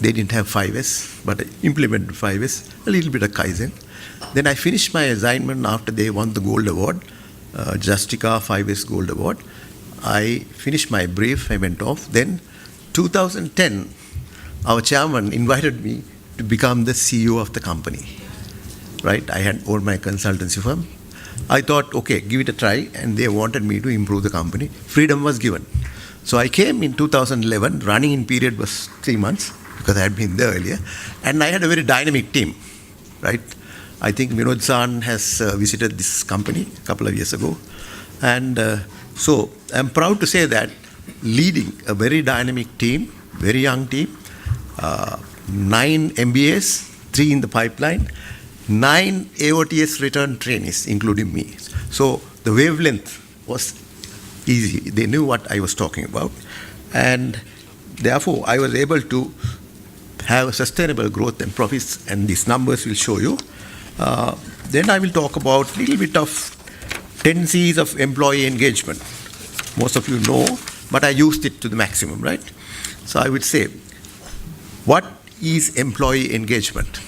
They didn't have 5S, but I implemented 5S, a little bit of Kaizen. Then I finished my assignment after they won the Gold Award, Justica 5S Gold Award. I finished my brief, I went off. Then 2010, our chairman invited me to become the CEO of the company. Right? I had owned my consultancy firm. I thought, okay, give it a try, and they wanted me to improve the company. Freedom was given. So I came in 2011, running in period was 3 months, because I had been there earlier, and I had a very dynamic team, right? I think Vinod-san has visited this company a couple of years ago, and so I'm proud to say that leading a very dynamic team, very young team, 9 MBAs, 3 in the pipeline, 9 AOTS return trainees, including me. So the wavelength was easy. They knew what I was talking about, and therefore I was able to have sustainable growth and profits, and these numbers will show you. Then I will talk about a little bit of 10 C's of employee engagement. Most of you know, but I used it to the maximum, right? So I would say, what is employee engagement?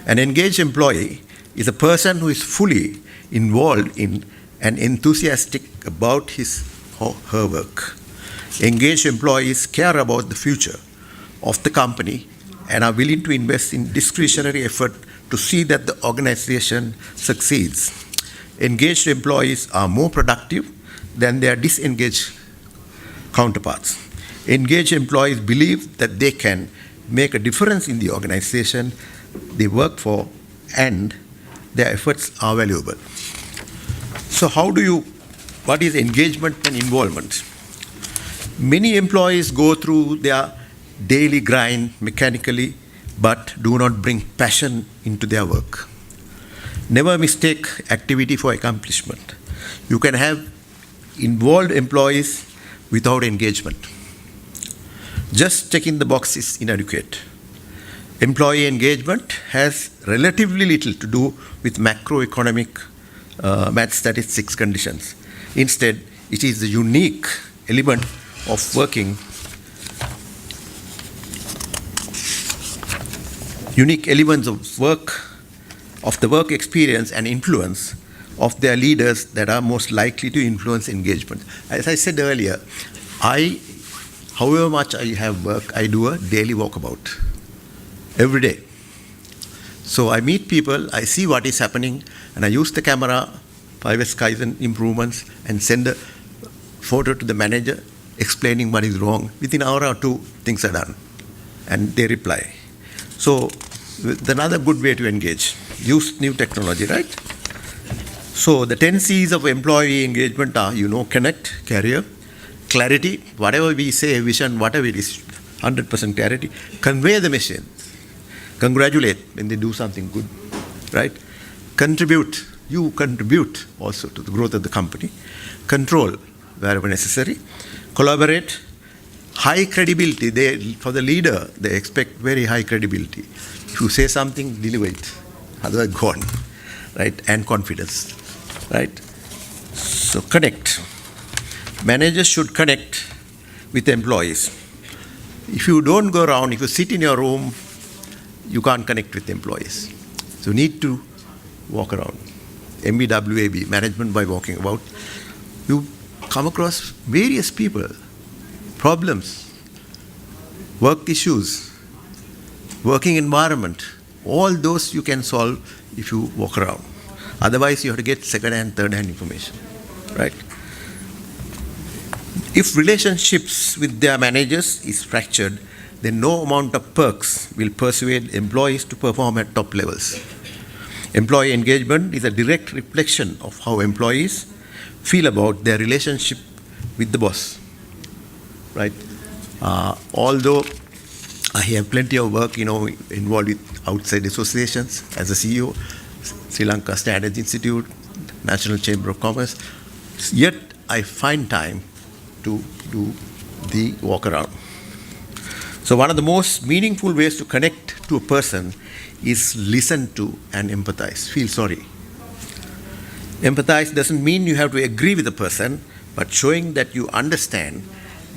An engaged employee is a person who is fully involved in and enthusiastic about his or her work. Engaged employees care about the future of the company and are willing to invest in discretionary effort to see that the organization succeeds. Engaged employees are more productive than their disengaged counterparts. Engaged employees believe that they can make a difference in the organization they work for, and their efforts are valuable. So what is engagement and involvement? Many employees go through their daily grind mechanically, but do not bring passion into their work. Never mistake activity for accomplishment. You can have involved employees without engagement. Just checking the box is inadequate. Employee engagement has relatively little to do with macroeconomic math statistics conditions. Instead, it is the unique element of working, unique elements of work, of the work experience and influence of their leaders that are most likely to influence engagement. As I said earlier, however much I have work, I do a daily walkabout every day. So I meet people, I see what is happening, and I use the camera, 5S Kaizen improvements, and send a photo to the manager explaining what is wrong. Within an hour or two, things are done, and they reply. So another good way to engage. Use new technology, right? So the 10 C's of employee engagement are, connect, career, clarity, whatever we say, vision, whatever it is, 100% clarity, convey the message, congratulate when they do something good, right? Contribute, you contribute also to the growth of the company, control wherever necessary, collaborate, high credibility. For the leader, they expect very high credibility. If you say something, deliver it, otherwise go on, right? And confidence, right? So connect. Managers should connect with employees. If you don't go around, if you sit in your room, you can't connect with employees. So you need to walk around. MBWAB, management by walking about. You come across various people, problems, work issues, working environment, all those you can solve if you walk around. Otherwise, you have to get second-hand, third-hand information, right? If relationships with their managers is fractured, then no amount of perks will persuade employees to perform at top levels. Employee engagement is a direct reflection of how employees feel about their relationship with the boss, right? Although I have plenty of work, involved with outside associations as a CEO, Sri Lanka Standards Institute, National Chamber of Commerce, yet I find time to do the walk around. So one of the most meaningful ways to connect to a person is listen to and empathize. Feel sorry. Empathize doesn't mean you have to agree with the person, but showing that you understand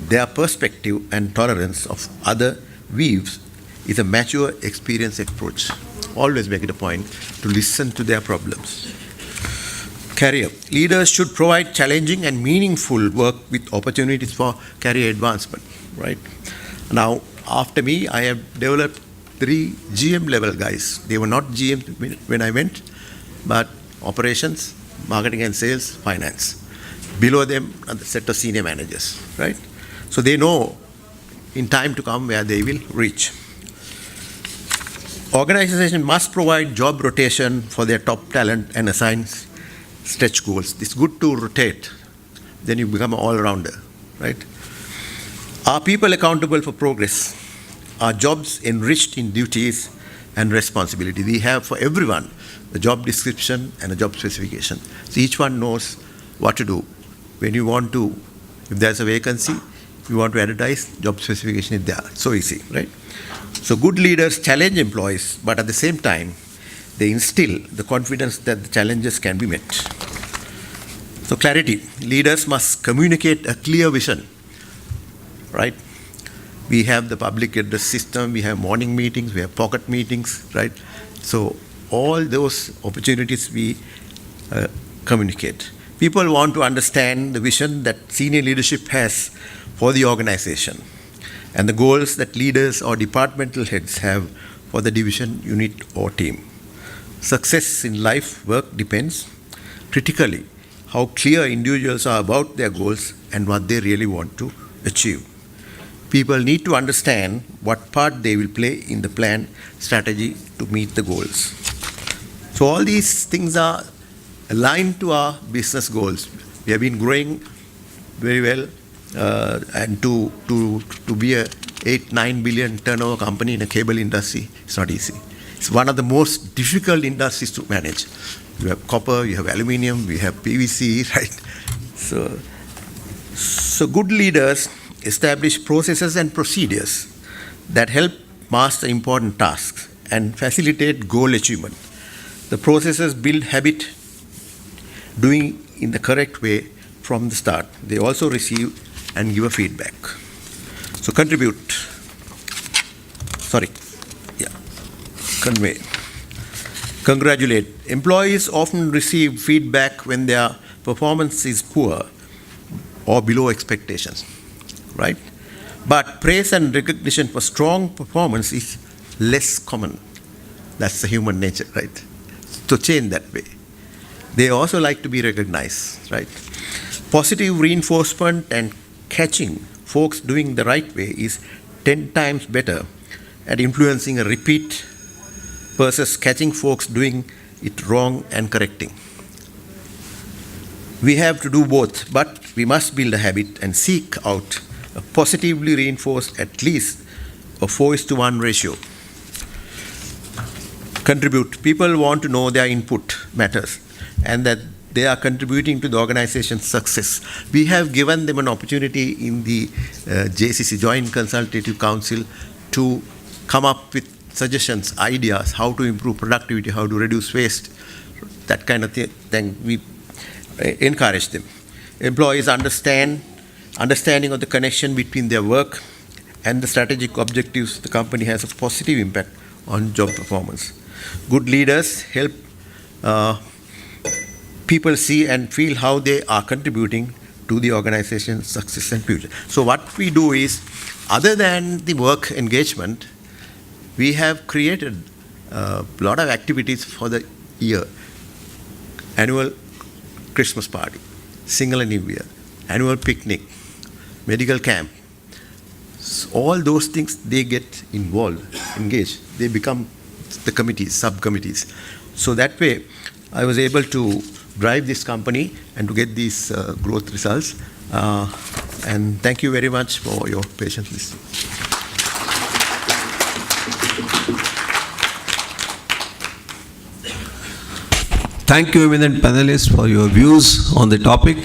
their perspective and tolerance of other views is a mature experience approach. Always make it a point to listen to their problems. Career. Leaders should provide challenging and meaningful work with opportunities for career advancement, right? Now, after me, I have developed 3 GM level guys. They were not GM when I went, but operations, marketing and sales, finance. Below them are the set of senior managers, right? So they know in time to come where they will reach. Organization must provide job rotation for their top talent and assign stretch goals. It's good to rotate, then you become an all-rounder, right? Are people accountable for progress? Are jobs enriched in duties and responsibility? We have for everyone the job description and a job specification. So each one knows what to do. When you want to, if there's a vacancy, you want to advertise, job specification is there. So easy, right? So good leaders challenge employees, but at the same time, they instill the confidence that the challenges can be met. So clarity. Leaders must communicate a clear vision, right? We have the public address system, we have morning meetings, we have pocket meetings, right? So all those opportunities we communicate. People want to understand the vision that senior leadership has for the organization and the goals that leaders or departmental heads have for the division, unit, or team. Success in life work depends critically how clear individuals are about their goals and what they really want to achieve. People need to understand what part they will play in the plan strategy to meet the goals. So all these things are aligned to our business goals. We have been growing very well, and to be a 8-9 billion turnover company in a cable industry, it's not easy. It's one of the most difficult industries to manage. You have copper, you have aluminium, we have PVC, right? So good leaders establish processes and procedures that help master important tasks and facilitate goal achievement. The processes build habit doing in the correct way from the start. They also receive and give a feedback. So convey. Congratulate. Employees often receive feedback when their performance is poor or below expectations, right? But praise and recognition for strong performance is less common. That's the human nature, right? To change that way. They also like to be recognized, right? Positive reinforcement and catching folks doing the right way is 10 times better at influencing a repeat versus catching folks doing it wrong and correcting. We have to do both, but we must build a habit and seek out a positively reinforced at least a 4:1 ratio. Contribute. People want to know their input matters and that they are contributing to the organization's success. We have given them an opportunity in the JCC, Joint Consultative Council, to come up with suggestions, ideas, how to improve productivity, how to reduce waste, that kind of thing. We encourage them. Employees understanding of the connection between their work and the strategic objectives of the company has a positive impact on job performance. Good leaders help people see and feel how they are contributing to the organization's success and future. So what we do is, other than the work engagement, we have created a lot of activities for the year. Annual Christmas party, Single New Year, annual picnic, medical camp. So all those things, they get involved, engaged. They become the committees, subcommittees. So that way, I was able to drive this company and to get these growth results. And thank you very much for your patience listening. Thank you, eminent panelists, for your views on the topic.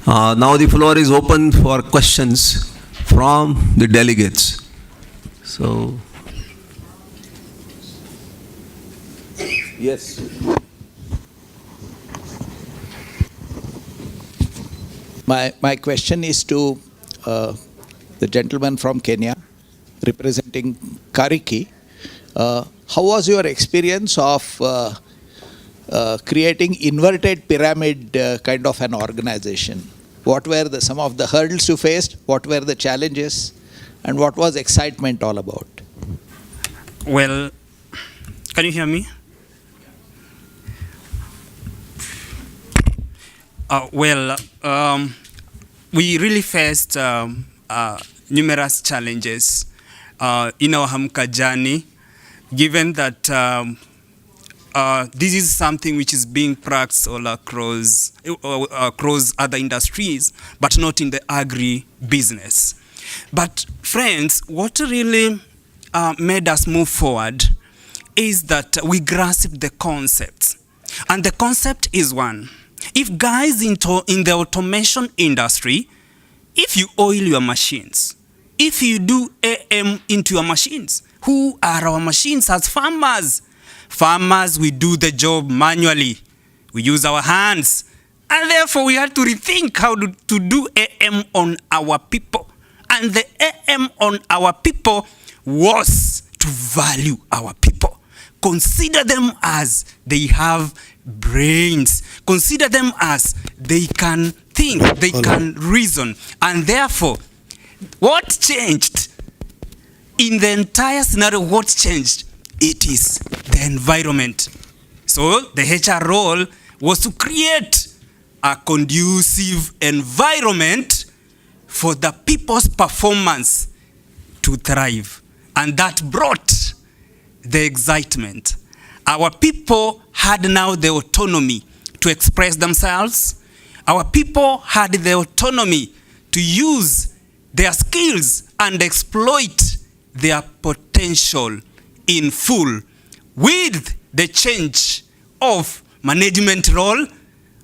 Now the floor is open for questions from the delegates. So, yes. My question is to the gentleman from Kenya representing Kariki. How was your experience of creating inverted pyramid kind of an organization? What were some of the hurdles you faced? What were the challenges? And what was excitement all about? Well, can you hear me? We really faced numerous challenges in our Hamka journey, given that this is something which is being practiced all across other industries, but not in the agri-business. But friends, what really made us move forward is that we grasped the concepts. And the concept is one. If guys in the automation industry, if you oil your machines, if you do AM into your machines, who are our machines as farmers? Farmers, we do the job manually. We use our hands. And therefore, we had to rethink how to do AM on our people. And the AM on our people was to value our people. Consider them as they have brains. Consider them as they can think, they can reason. And therefore, what changed in the entire scenario? What changed? It is the environment. So the HR role was to create a conducive environment for the people's performance to thrive. And that brought the excitement. Our people had now the autonomy to express themselves. Our people had the autonomy to use their skills and exploit their potential in full, with the change of management role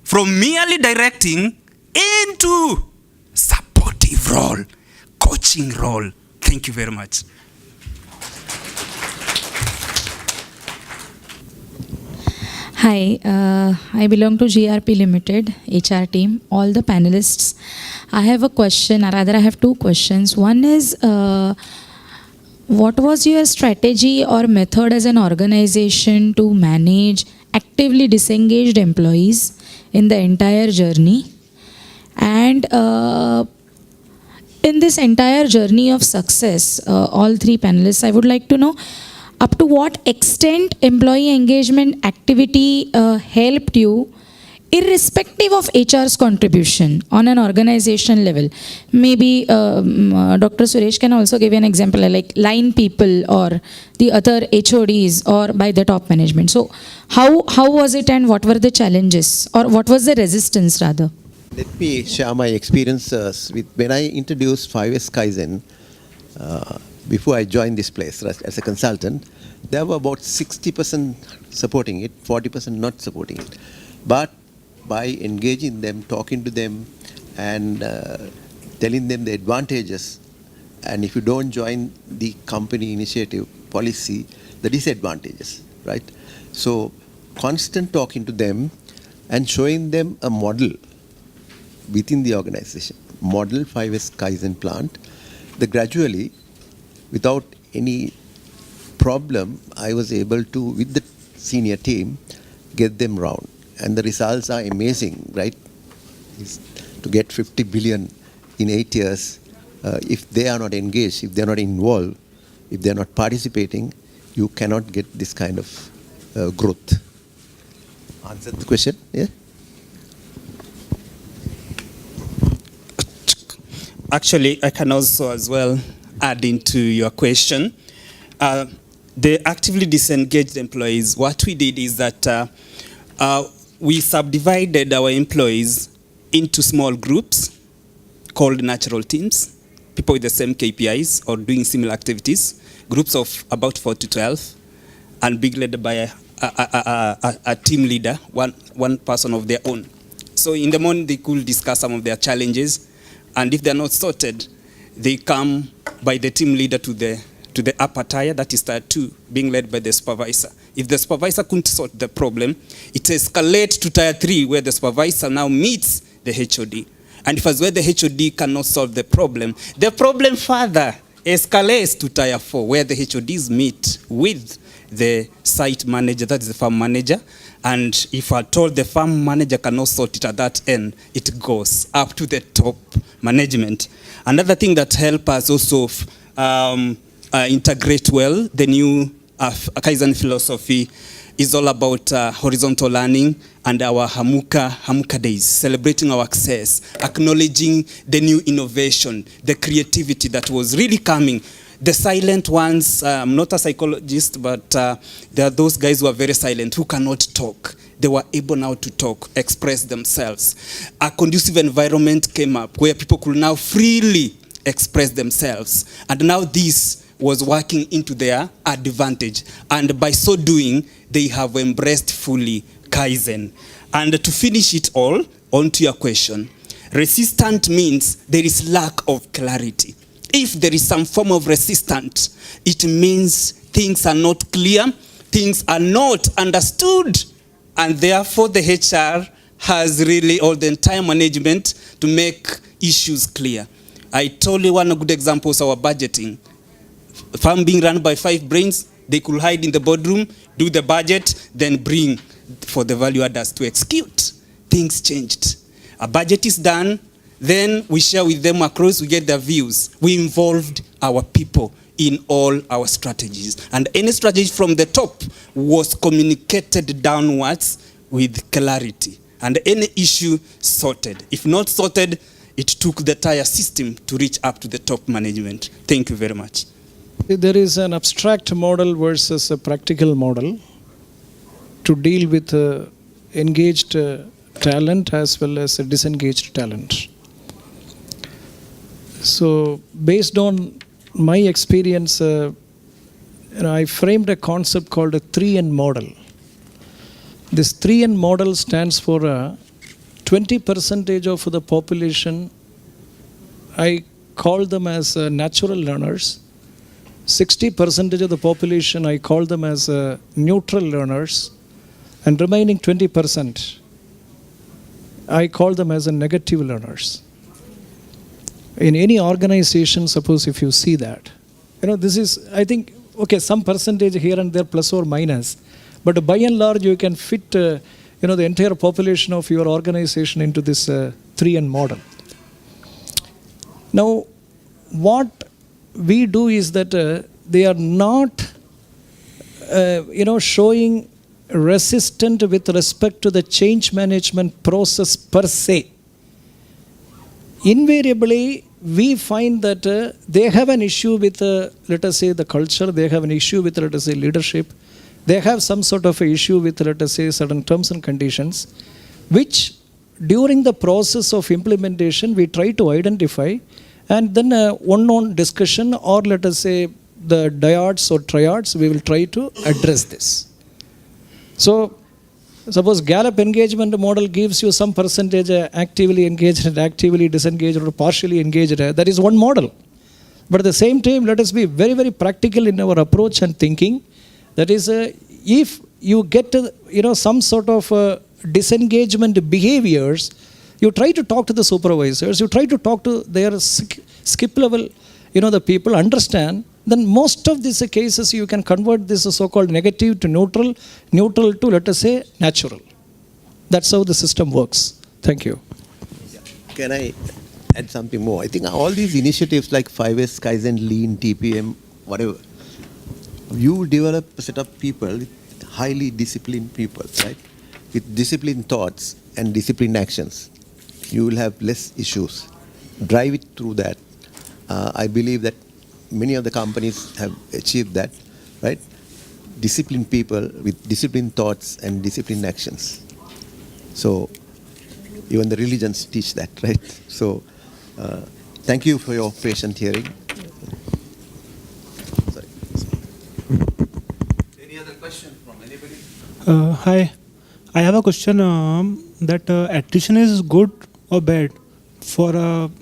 from merely directing into supportive role, coaching role. Thank you very much. Hi, I belong to GRP Limited, HR team, all the panelists. I have a question, or rather I have two questions. One is, what was your strategy or method as an organization to manage actively disengaged employees in the entire journey? And in this entire journey of success, all three panelists, I would like to know up to what extent employee engagement activity helped you, irrespective of HR's contribution on an organization level. Maybe Dr. Suresh can also give you an example, like line people or the other HODs or by the top management. So how was it, and what were the challenges, or what was the resistance rather? Let me share my experiences with when I introduced 5S Kaizen. Before I joined this place as a consultant, there were about 60% supporting it, 40% not supporting it. But by engaging them, talking to them, and telling them the advantages, and if you don't join the company initiative policy, the disadvantages, right? So constant talking to them and showing them a model within the organization, model 5S Kaizen plant, gradually, without any problem, I was able to, with the senior team, get them round. And the results are amazing, right? to get 50 billion in 8 years, if they are not engaged, if they are not involved, if they are not participating, you cannot get this kind of growth. Answer the question? Yeah. Actually, I can also as well add into your question. The actively disengaged employees, what we did is that we subdivided our employees into small groups called natural teams, people with the same KPIs or doing similar activities, groups of about 4 to 12, and being led by a team leader, one person of their own. So in the morning, they could discuss some of their challenges, and if they're not sorted, they come by the team leader to the upper tier, that is tier 2, being led by the supervisor. If the supervisor couldn't sort the problem, it escalates to tier 3, where the supervisor now meets the HOD. And if as well the HOD cannot solve the problem further escalates to tier 4, where the HODs meet with the site manager, that is the farm manager. And if at all the farm manager cannot sort it at that end, it goes up to the top management. Another thing that helps us also integrate well the new Kaizen philosophy is all about horizontal learning and our Hamuka days, celebrating our success, acknowledging the new innovation, the creativity that was really coming. The silent ones, I'm not a psychologist, but there are those guys who are very silent, who cannot talk. They were able now to talk, express themselves. A conducive environment came up where people could now freely express themselves. And now this was working into their advantage. And by so doing, they have embraced fully Kaizen. And to finish it all, onto your question, resistant means there is lack of clarity. If there is some form of resistance, it means things are not clear, things are not understood, and therefore the HR has really all the entire management to make issues clear. I told you one good example is our budgeting. Farm being run by 5 brains, they could hide in the boardroom, do the budget, then bring for the value adders to execute. Things changed. A budget is done, then we share with them across, we get their views. We involved our people in all our strategies. And any strategy from the top was communicated downwards with clarity. And any issue sorted. If not sorted, it took the entire system to reach up to the top management. Thank you very much. There is an abstract model versus a practical model to deal with engaged talent as well as a disengaged talent. So based on my experience, I framed a concept called a 3N model. This 3N model stands for 20% of the population, I call them as natural learners. 60% of the population, I call them as neutral learners. And remaining 20%, I call them as negative learners. In any organization, suppose if you see that, this is, I think, okay, some percentage here and there, plus or minus, but by and large, you can fit, the entire population of your organization into this 3N model. Now, what we do is that they are not, showing resistant with respect to the change management process per se. Invariably, we find that they have an issue with, let us say, the culture. They have an issue with, let us say, leadership. They have some sort of issue with, let us say, certain terms and conditions, which during the process of implementation, we try to identify, and then one-on discussion, or let us say, the dyads or triads, we will try to address this. So, suppose Gallup engagement model gives you some percentage actively engaged and actively disengaged or partially engaged. That is one model. But at the same time, let us be very, very practical in our approach and thinking. That is, if you get some sort of disengagement behaviors, you try to talk to the supervisors, you try to talk to their skip level, the people understand. Then most of these cases you can convert this so-called negative to neutral, neutral to, let us say, natural. That's how the system works. Thank you. Can I add something more? I think all these initiatives like 5S, Kaizen, Lean, TPM, whatever, you develop a set of people, highly disciplined people, right? With disciplined thoughts and disciplined actions, you will have less issues. Drive it through that. I believe that many of the companies have achieved that, right? Disciplined people with disciplined thoughts and disciplined actions. So even the religions teach that, right? So thank you for your patient hearing. Sorry. Any other question from anybody? Hi, I have a question that attrition is good or bad for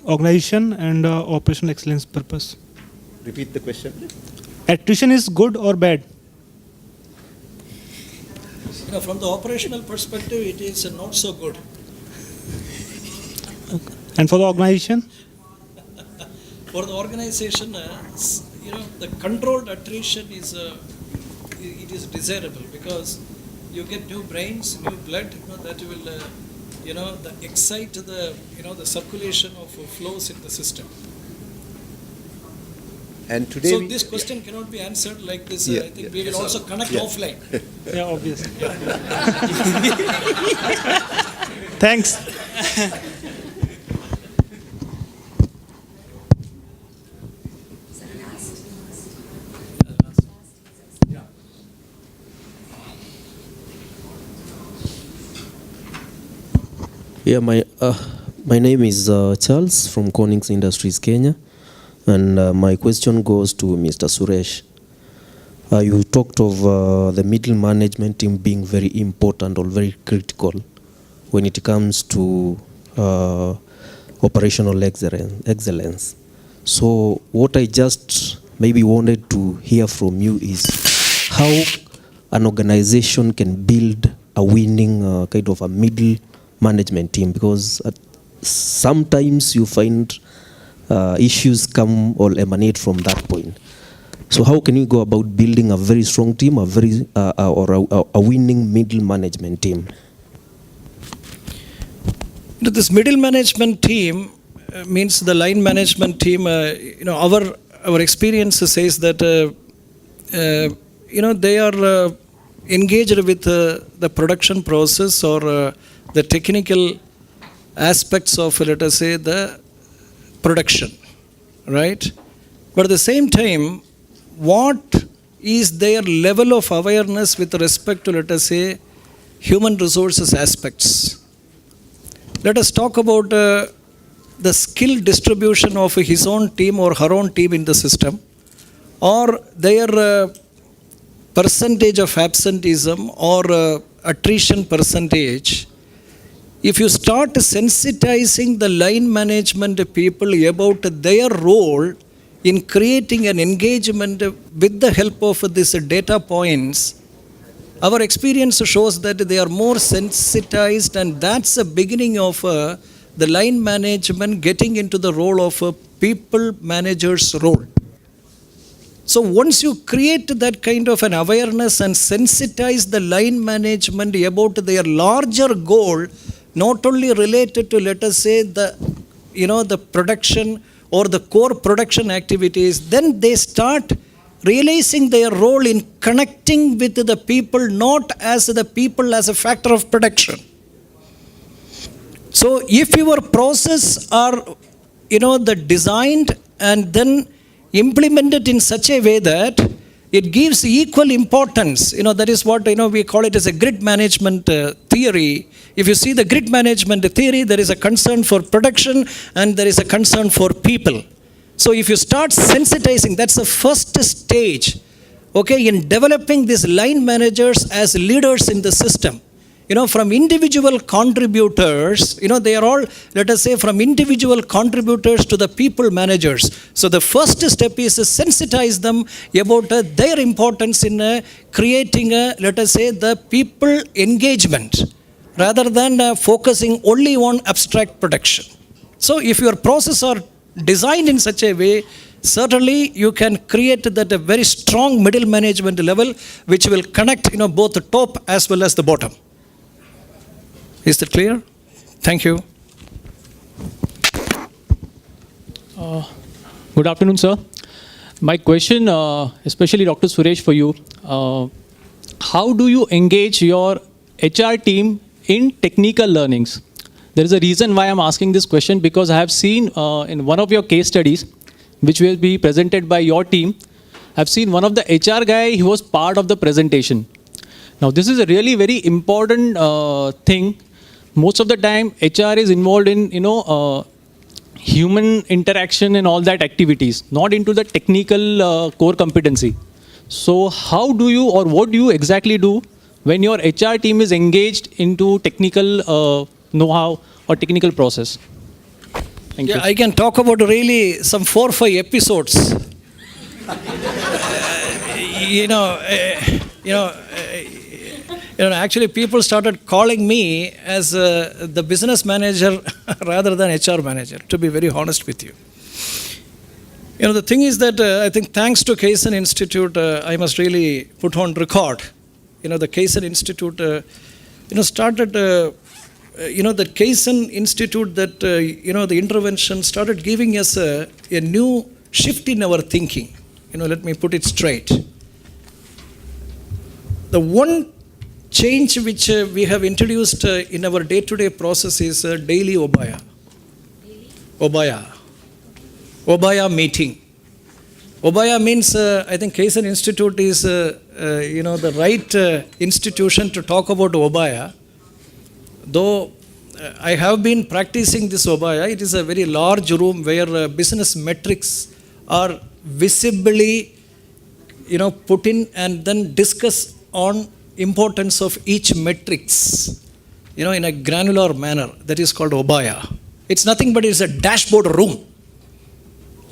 organization and operational excellence purpose. Repeat the question, please. Attrition is good or bad? From the operational perspective, it is not so good. And for the organization? For the organization, the controlled attrition is it is desirable because you get new brains, new blood, that will excite the the circulation of flows in the system. And today So this question cannot be answered like this. I think we will also connect offline. Yeah, obviously. Thanks. Yeah, my name is Charles from Konings Industries, Kenya, and my question goes to Mr. Suresh. You talked of the middle management team being very important or very critical when it comes to operational excellence. So what I just maybe wanted to hear from you is how an organization can build a winning kind of a middle management team, because sometimes you find issues come or emanate from that point. So how can you go about building a very strong team, a winning middle management team? This middle management team means the line management team. Our experience says that they are engaged with the production process or the technical aspects of, let us say, the production, right? But at the same time, what is their level of awareness with respect to, let us say, human resources aspects? Let us talk about the skill distribution of his own team or her own team in the system, or their percentage of absenteeism or attrition percentage. If you start sensitizing the line management people about their role in creating an engagement with the help of these data points, our experience shows that they are more sensitized, and that's the beginning of the line management getting into the role of a people manager's role. So once you create that kind of an awareness and sensitize the line management about their larger goal, not only related to, let us say, the production or the core production activities, then they start realizing their role in connecting with the people, not as the people as a factor of production. So if your process are, designed and then implemented in such a way that it gives equal importance, that is what, we call it as a grid management theory. If you see the grid management theory, there is a concern for production and there is a concern for people. So if you start sensitizing, that's the first stage, in developing these line managers as leaders in the system. From individual contributors, they are all, let us say, from individual contributors to the people managers. So the first step is to sensitize them about their importance in creating, let us say, the people engagement, rather than focusing only on abstract production. So if your processes are designed in such a way, certainly you can create that a very strong middle management level, which will connect, both the top as well as the bottom. Is that clear? Thank you. Good afternoon, sir. My question, especially Dr. Suresh, for you, how do you engage your HR team in technical learnings? There is a reason why I'm asking this question, because I have seen in one of your case studies, which will be presented by your team, I've seen one of the HR guy, he was part of the presentation. Now, this is a really very important thing. Most of the time, HR is involved in, human interaction and all that activities, not into the technical core competency. So how do you, or what do you exactly do when your HR team is engaged into technical know-how or technical process? Thank you. I can talk about really some 4 or 5 episodes. Actually, people started calling me as the business manager rather than HR manager, to be very honest with you. The thing is that I think thanks to Kaizen Institute, I must really put on record. The Kaizen Institute, started, the Kaizen Institute that, the intervention started giving us a new shift in our thinking. Let me put it straight. The one change which we have introduced in our day-to-day process is daily Obaya. Obaya meeting. Obaya means, I think Kaizen Institute is, the right institution to talk about Obaya. Though I have been practicing this Obaya, it is a very large room where business metrics are visibly, put in and then discuss on importance of each metrics, in a granular manner. That is called Obaya. It's nothing but it's a dashboard room.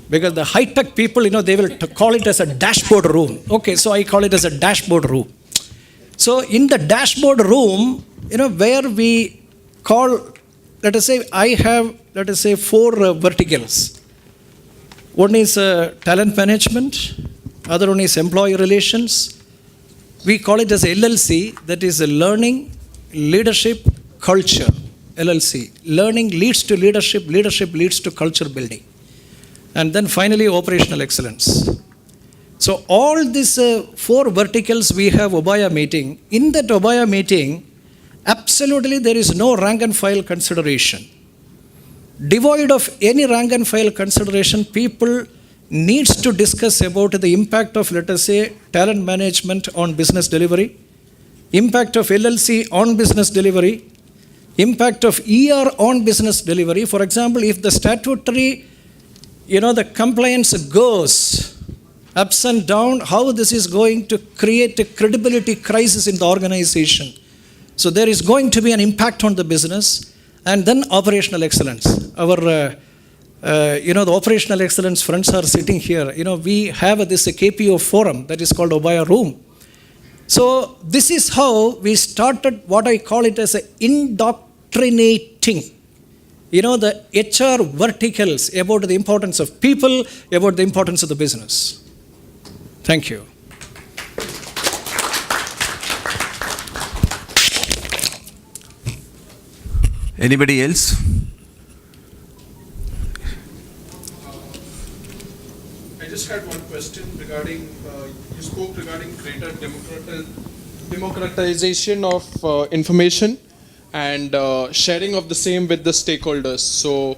Because the high-tech people, they will call it as a dashboard room. Okay, so I call it as a dashboard room. So in the dashboard room, where we call, let us say, I have, 4 verticals. One is talent management, other one is employee relations. We call it as LLC, that is learning, leadership, culture, LLC. Learning leads to leadership, leadership leads to culture building. And then finally, operational excellence. So all these 4 verticals we have Obaya meeting. In that Obaya meeting, absolutely there is no rank and file consideration. Devoid of any rank and file consideration, people needs to discuss about the impact of, let us say, talent management on business delivery, impact of LLC on business delivery, impact of ER on business delivery. For example, if the statutory, the compliance goes ups and down, how this is going to create a credibility crisis in the organization. So there is going to be an impact on the business. And then operational excellence. Our the operational excellence friends are sitting here. We have this KPO forum that is called Obaya Room. So this is how we started what I call it as indoctrinating, the HR verticals about the importance of people, about the importance of the business. Thank you. Anybody else? I just had one question regarding, you spoke regarding greater democratization of information and sharing of the same with the stakeholders. So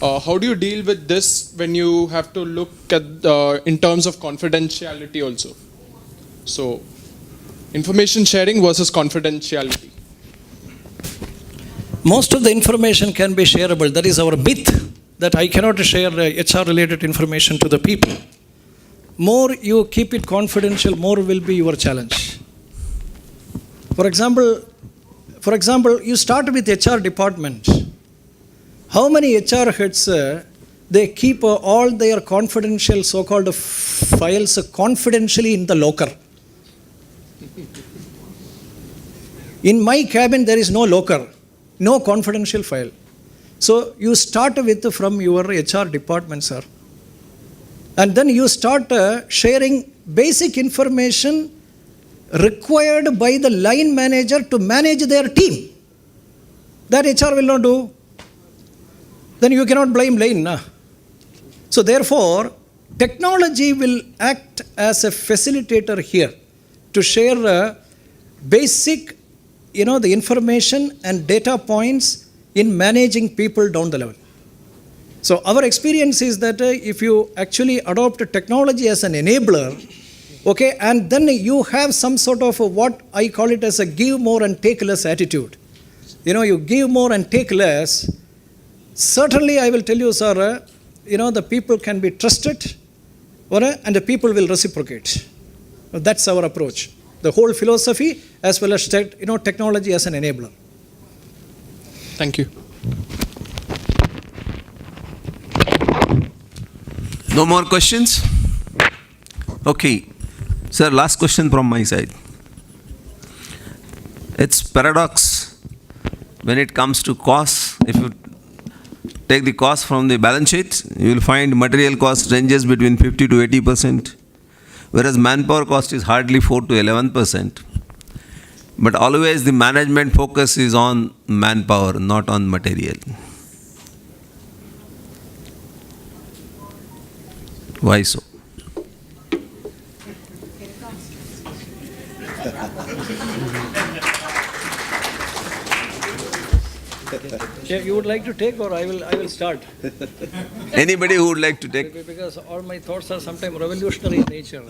how do you deal with this when you have to look at in terms of confidentiality also? So information sharing versus confidentiality. Most of the information can be shareable. That is our myth, that I cannot share HR related information to the people. More you keep it confidential, more will be your challenge. For example, you start with HR department. How many HR heads, they keep all their confidential so-called files confidentially in the locker? In my cabin, there is no locker. No confidential file. So you start with from your HR department, sir. And then you start sharing basic information required by the line manager to manage their team. That HR will not do. then you cannot blame Lane. Na? So therefore, technology will act as a facilitator here to share basic, the information and data points in managing people down the level. So our experience is that if you actually adopt technology as an enabler, okay, and then you have some sort of what I call it as a give more and take less attitude. You give more and take less. Certainly, I will tell you, sir, the people can be trusted, and the people will reciprocate. That's our approach. The whole philosophy as well as technology as an enabler. Thank you. No more questions? Okay. Sir, last question from my side. It's paradox when it comes to costs. If you take the cost from the balance sheet, you will find material cost ranges between 50 to 80%, whereas manpower cost is hardly 4 to 11%. But always the management focus is on manpower, not on material. Why so? You would like to take, or I will start? Anybody who would like to take? Because all my thoughts are sometimes revolutionary in nature.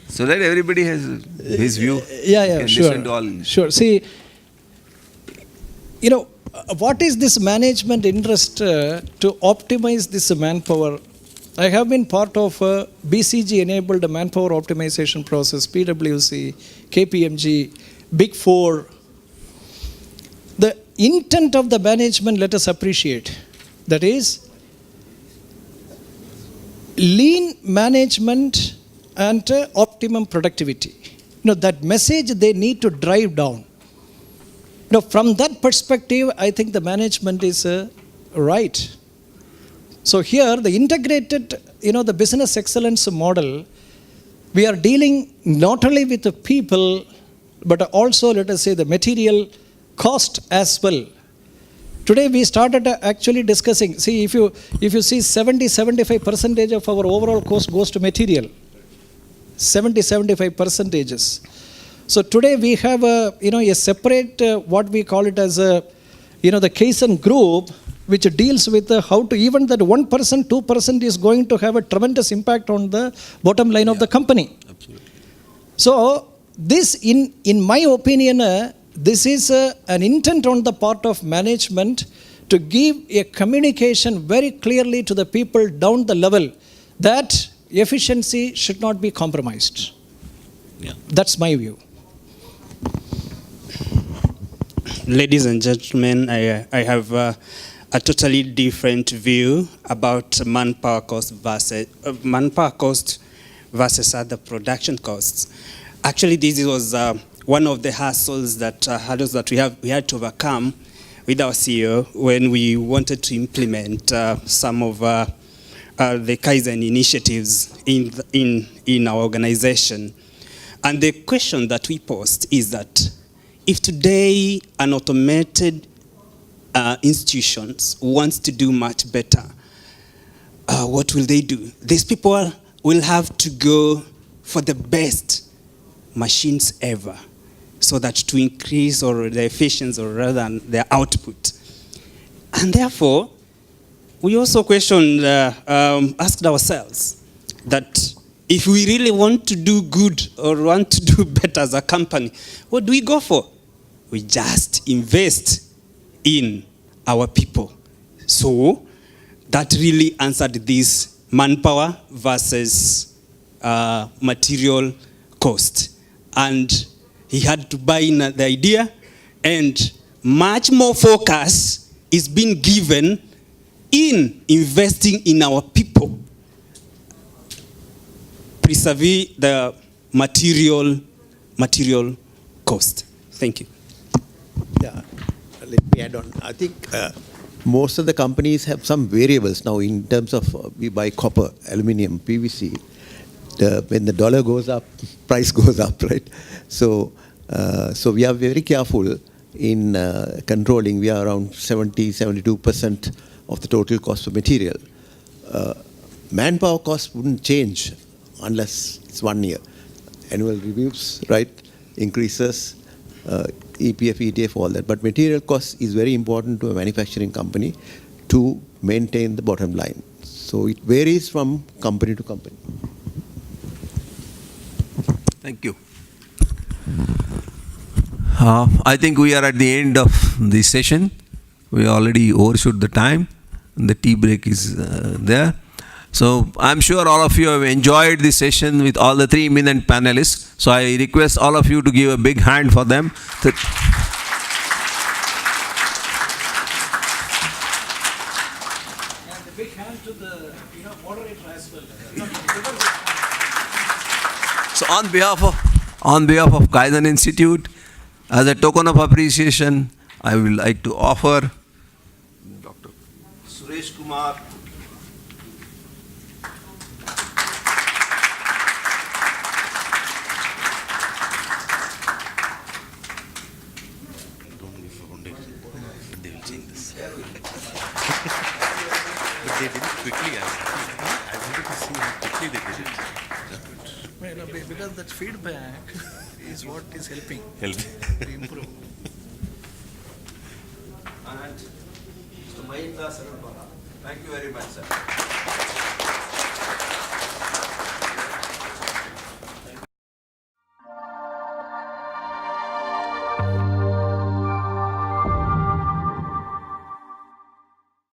So that everybody has his view. Yeah, sure. Listen to all. Sure. See, what is this management interest to optimize this manpower? I have been part of BCG-enabled manpower optimization process, PwC, KPMG, Big Four. The intent of the management, let us appreciate. That is, lean management and optimum productivity. That message they need to drive down. From that perspective, I think the management is right. So here, the integrated, the business excellence model, we are dealing not only with the people, but also, let us say, the material cost as well. Today, we started actually discussing, see, if you see 70-75% of our overall cost goes to material. 70-75%. So today we have a separate, what we call it as the Kaizen group, which deals with how to, even that 1%, 2% is going to have a tremendous impact on the bottom line of the company. Absolutely. So this, in my opinion, this is an intent on the part of management to give a communication very clearly to the people down the level that efficiency should not be compromised. Yeah. That's my view. Ladies and gentlemen, I have a totally different view about manpower cost versus other production costs. Actually, this was one of the hurdles that we had to overcome with our CEO when we wanted to implement some of the Kaizen initiatives in our organization. And the question that we posed is that if today an automated institutions wants to do much better, what will they do? These people will have to go for the best machines ever, so that to increase or the efficiency or rather than their output. And therefore, we also questioned, asked ourselves that if we really want to do good or want to do better as a company, what do we go for? We just invest in our people. So that really answered this manpower versus material cost. And he had to buy in the idea, and much more focus is being given in investing in our people, vis-a-vis the material cost. Thank you. Yeah, let me add on. I think most of the companies have some variables now in terms of we buy copper, aluminium, PVC. When the dollar goes up, price goes up, right? So we are very careful in controlling. We are around 72% of the total cost of material. Manpower cost wouldn't change unless it's 1 year. Annual reviews, right, increases, EPF, ETF, all that. But material cost is very important to a manufacturing company to maintain the bottom line. So it varies from company to company. Thank you. I think we are at the end of the session. We already overshot the time. The tea break is there. So I'm sure all of you have enjoyed this session with all the 3 eminent panelists. So I request all of you to give a big hand for them. And a big hand to the moderator as well. So on behalf of Kaizen Institute, as a token of appreciation, I would like to offer Dr. Suresh Kumar. They did it quickly. I wanted to see how quickly they did it. Because that feedback is what is helping to improve. And Mr. Mahinda Saranbala. Thank you very much, sir.